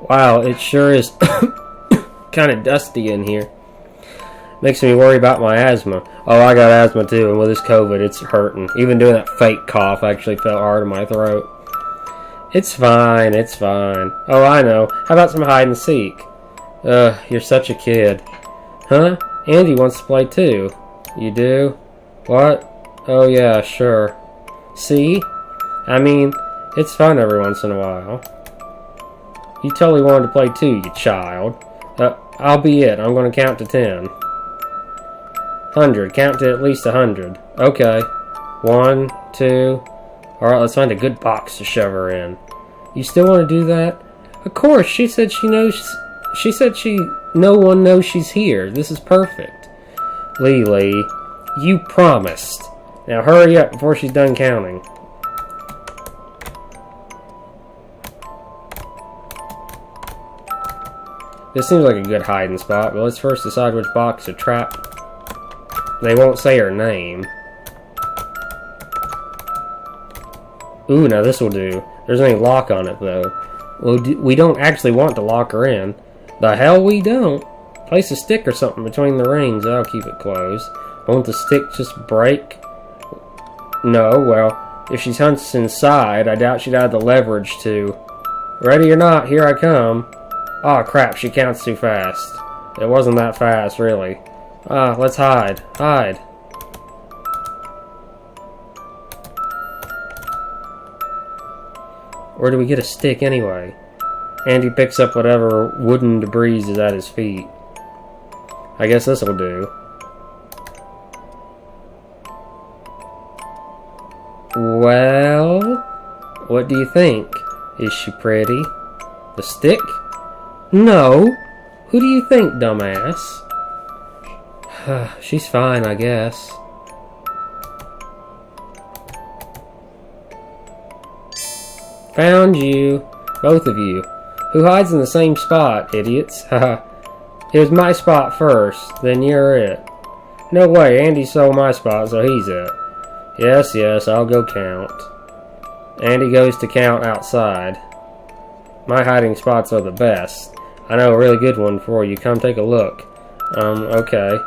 Wow, it sure is kind of dusty in here. Makes me worry about my asthma. Oh, I got asthma too, and with this COVID, it's hurting. Even doing that fake cough actually felt hard in my throat. It's fine, it's fine. Oh, I know. How about some hide and seek? You're such a kid. Huh? Andy wants to play too. You do? What? Oh yeah, sure. See? I mean, it's fun every once in a while. You totally wanted to play too, you child. I'll be it. I'm going to count to 10. 100. Count to at least 100. Okay. 1, 2. Alright, let's find a good box to shove her in. You still want to do that? Of course, she said she knows... She said no one knows she's here. This is perfect. Leyley, you promised. Now hurry up before she's done counting. This seems like a good hiding spot, but let's first decide which box to trap. They won't say her name. Ooh, now this will do. There's any lock on it, though. Well, we don't actually want to lock her in. The hell we don't. Place a stick or something between the rings. That'll keep it closed. Won't the stick just break? No, well, if she's hunched inside, I doubt she'd have the leverage to. Ready or not, here I come. Aw, crap, she counts too fast. It wasn't that fast, really. Let's hide. Hide. Where do we get a stick, anyway? Andy picks up whatever wooden debris is at his feet. I guess this'll do. Well, what do you think? Is she pretty? The stick? No. Who do you think, dumbass? She's fine, I guess. Found you. Both of you. Who hides in the same spot, idiots? Haha. It was my spot first, then you're it. No way, Andy stole my spot, so he's it. Yes, I'll go count. Andy goes to count outside. My hiding spots are the best. I know a really good one for you. Come take a look. Okay.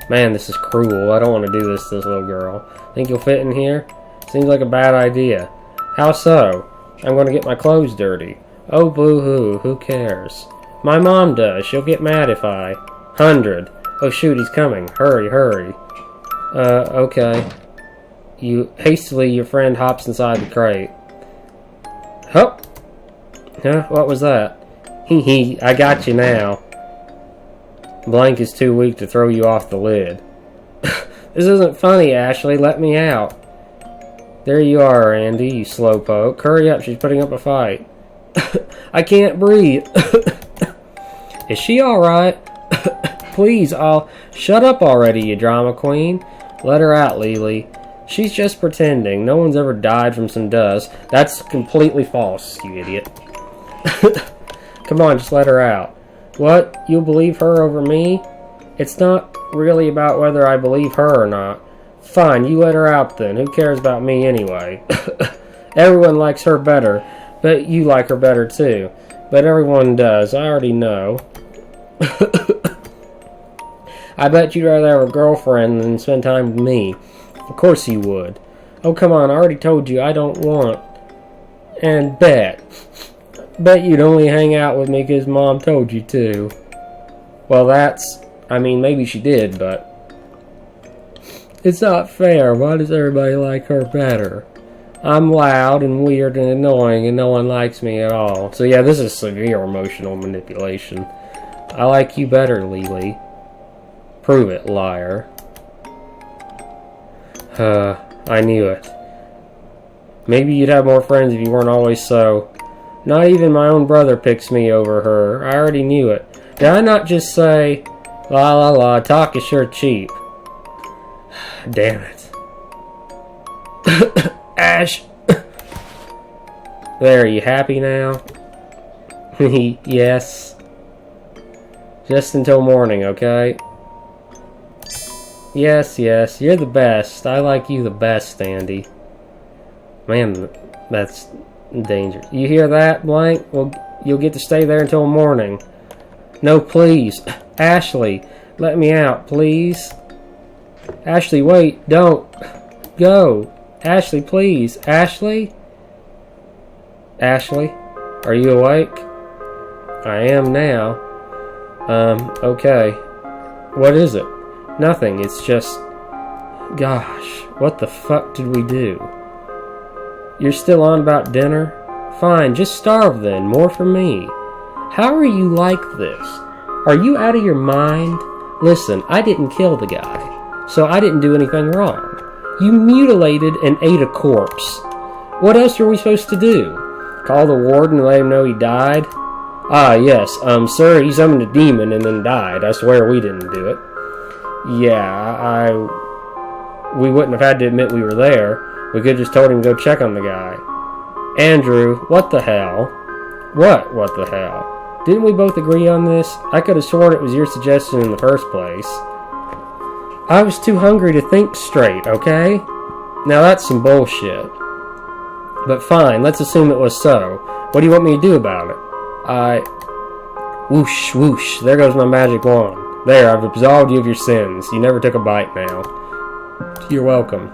Man, this is cruel. I don't want to do this to this little girl. Think you'll fit in here? Seems like a bad idea. How so? I'm going to get my clothes dirty. Oh, boo-hoo. Who cares? My mom does. She'll get mad if I... 100. Oh, shoot, he's coming. Hurry, hurry. Okay. Hastily, your friend hops inside the crate. Hup! Huh? What was that? Hee hee, I got you now. Blank is too weak to throw you off the lid. This isn't funny, Ashley. Let me out. There you are, Andy, you slowpoke. Hurry up, she's putting up a fight. I can't breathe. Is she alright? Please, I'll... Shut up already, you drama queen. Let her out, Leyley. She's just pretending. No one's ever died from some dust. That's completely false, you idiot. Come on, just let her out. What? You'll believe her over me? It's not really about whether I believe her or not. Fine, you let her out then. Who cares about me anyway? Everyone likes her better. Bet you like her better too. But everyone does. I already know. I bet you'd rather have a girlfriend than spend time with me. Of course you would. Oh, come on. I already told you I don't want. And bet you'd only hang out with me because Mom told you to. Well, that's... I mean, maybe she did, but... It's not fair. Why does everybody like her better? I'm loud and weird and annoying and no one likes me at all. So yeah, this is severe emotional manipulation. I like you better, Leyley. Prove it, liar. I knew it. Maybe you'd have more friends if you weren't always so... Not even my own brother picks me over her. I already knew it. Did I not just say, la la la, talk is sure cheap? Damn it. Ash! There, are you happy now? Yes. Just until morning, okay? Yes, yes, you're the best. I like you the best, Andy. Man, that's dangerous. You hear that, Blank? Well, you'll get to stay there until morning. No, please. Ashley, let me out, please. Ashley, wait, don't. Go. Ashley, please. Ashley? Ashley, are you awake? I am now. Okay. What is it? Nothing, it's just... Gosh, what the fuck did we do? You're still on about dinner? Fine, just starve then. More for me. How are you like this? Are you out of your mind? Listen, I didn't kill the guy, so I didn't do anything wrong. You mutilated and ate a corpse. What else are we supposed to do? Call the warden and let him know he died? Ah, yes, sir, he summoned a demon and then died. I swear we didn't do it. Yeah, we wouldn't have had to admit we were there. We could have just told him to go check on the guy. Andrew, what the hell? What the hell? Didn't we both agree on this? I could have sworn it was your suggestion in the first place. I was too hungry to think straight, okay? Now that's some bullshit. But fine, let's assume it was so. What do you want me to do about it? Whoosh, whoosh, there goes my magic wand. There, I've absolved you of your sins. You never took a bite now. You're welcome.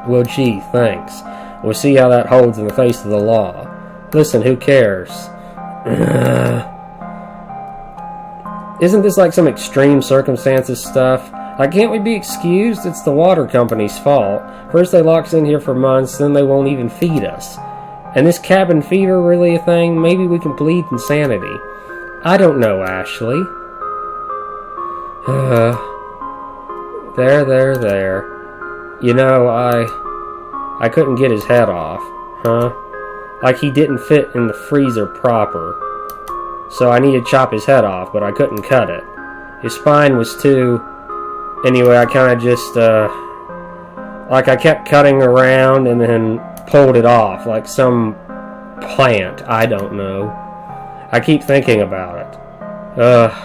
Well, gee, thanks. We'll see how that holds in the face of the law. Listen, who cares? Isn't this like some extreme circumstances stuff? Like, can't we be excused? It's the water company's fault. First they lock us in here for months, then they won't even feed us. And this cabin fever really a thing? Maybe we can plead insanity. I don't know, Ashley. There. You know, I couldn't get his head off, huh? Like he didn't fit in the freezer proper. So I needed to chop his head off, but I couldn't cut it. His spine was too... Anyway, I kind of just, like I kept cutting around and then pulled it off, like some plant, I don't know. I keep thinking about it.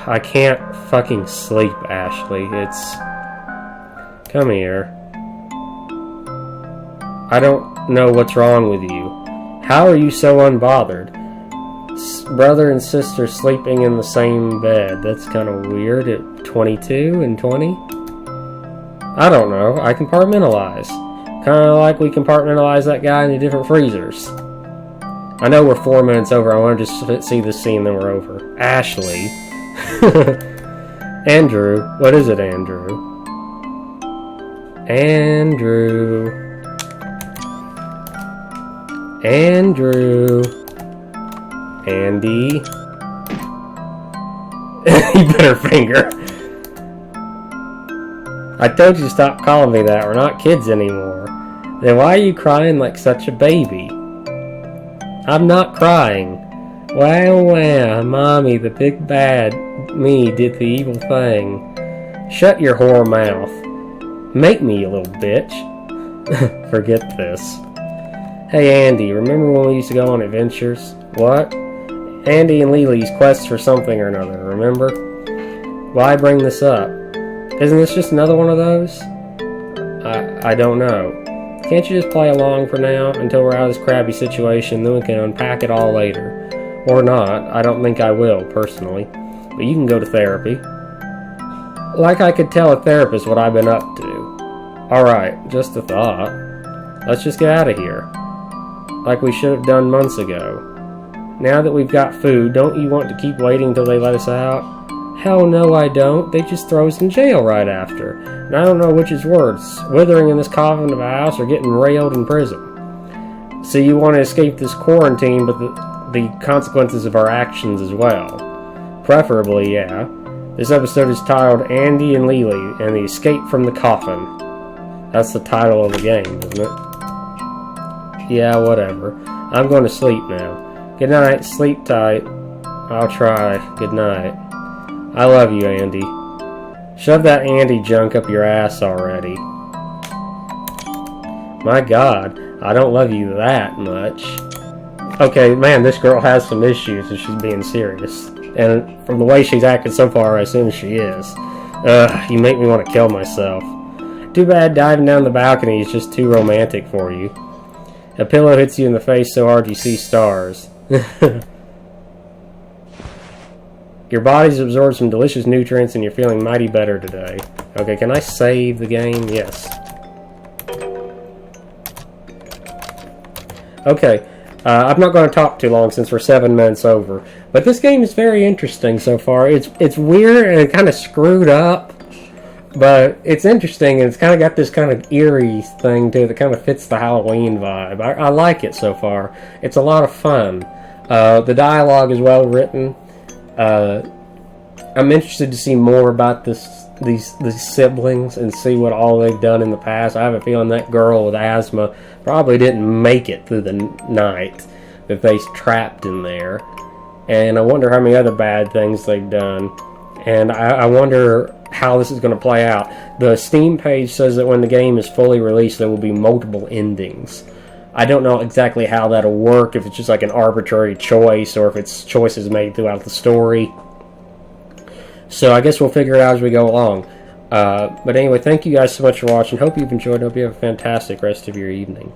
I can't fucking sleep, Ashley. It's... Come here. I don't know what's wrong with you. How are you so unbothered? Brother and sister sleeping in the same bed. That's kind of weird at 22 and 20. I don't know. I compartmentalize. Kind of like we compartmentalize that guy into different freezers. I know we're 4 minutes over. I want to just see this scene, then we're over. Ashley. Andrew. What is it, Andrew? Andrew. Andy. You better finger. I told you to stop calling me that. We're not kids anymore. Then why are you crying like such a baby? I'm not crying. Wow, Mommy, the big bad me did the evil thing. Shut your whore mouth. Make me, you little bitch. Forget this. Hey, Andy, remember when we used to go on adventures? What? Andy and Leyley's quest for something or another, remember? Why bring this up? Isn't this just another one of those? I don't know. Can't you just play along for now until we're out of this crappy situation, then we can unpack it all later? Or not. I don't think I will, personally. But you can go to therapy. Like I could tell a therapist what I've been up to. Alright, just a thought. Let's just get out of here. Like we should have done months ago. Now that we've got food, don't you want to keep waiting until they let us out? Hell no, I don't. They just throw us in jail right after. And I don't know which is worse, withering in this coffin of a house or getting railed in prison. So you want to escape this quarantine, but the consequences of our actions as well. Preferably, yeah. This episode is titled Andy and Leyley and the Escape from the Coffin. That's the title of the game, isn't it? Yeah, whatever. I'm going to sleep now. Good night, sleep tight. I'll try. Good night. I love you, Andy. Shove that Andy junk up your ass already. My God, I don't love you that much. Okay, man, this girl has some issues if she's being serious. And from the way she's acted so far, I assume she is. You make me want to kill myself. Too bad diving down the balcony is just too romantic for you. A pillow hits you in the face so hard you see stars. Your body's absorbed some delicious nutrients and you're feeling mighty better today. Okay, can I save the game? Yes. Okay, I'm not going to talk too long since we're 7 minutes over. But this game is very interesting so far. It's weird and kind of screwed up. But it's interesting and it's kind of got this kind of eerie thing to it that kind of fits the Halloween vibe. I like it so far. It's a lot of fun. The dialogue is well written. I'm interested to see more about these siblings and see what all they've done in the past. I have a feeling that girl with asthma probably didn't make it through the night that they's trapped in there. And I wonder how many other bad things they've done. And I wonder how this is going to play out. The Steam page says that when the game is fully released, there will be multiple endings. I don't know exactly how that'll work, if it's just like an arbitrary choice or if it's choices made throughout the story. So I guess we'll figure it out as we go along. But anyway, thank you guys so much for watching. Hope you've enjoyed. Hope you have a fantastic rest of your evening.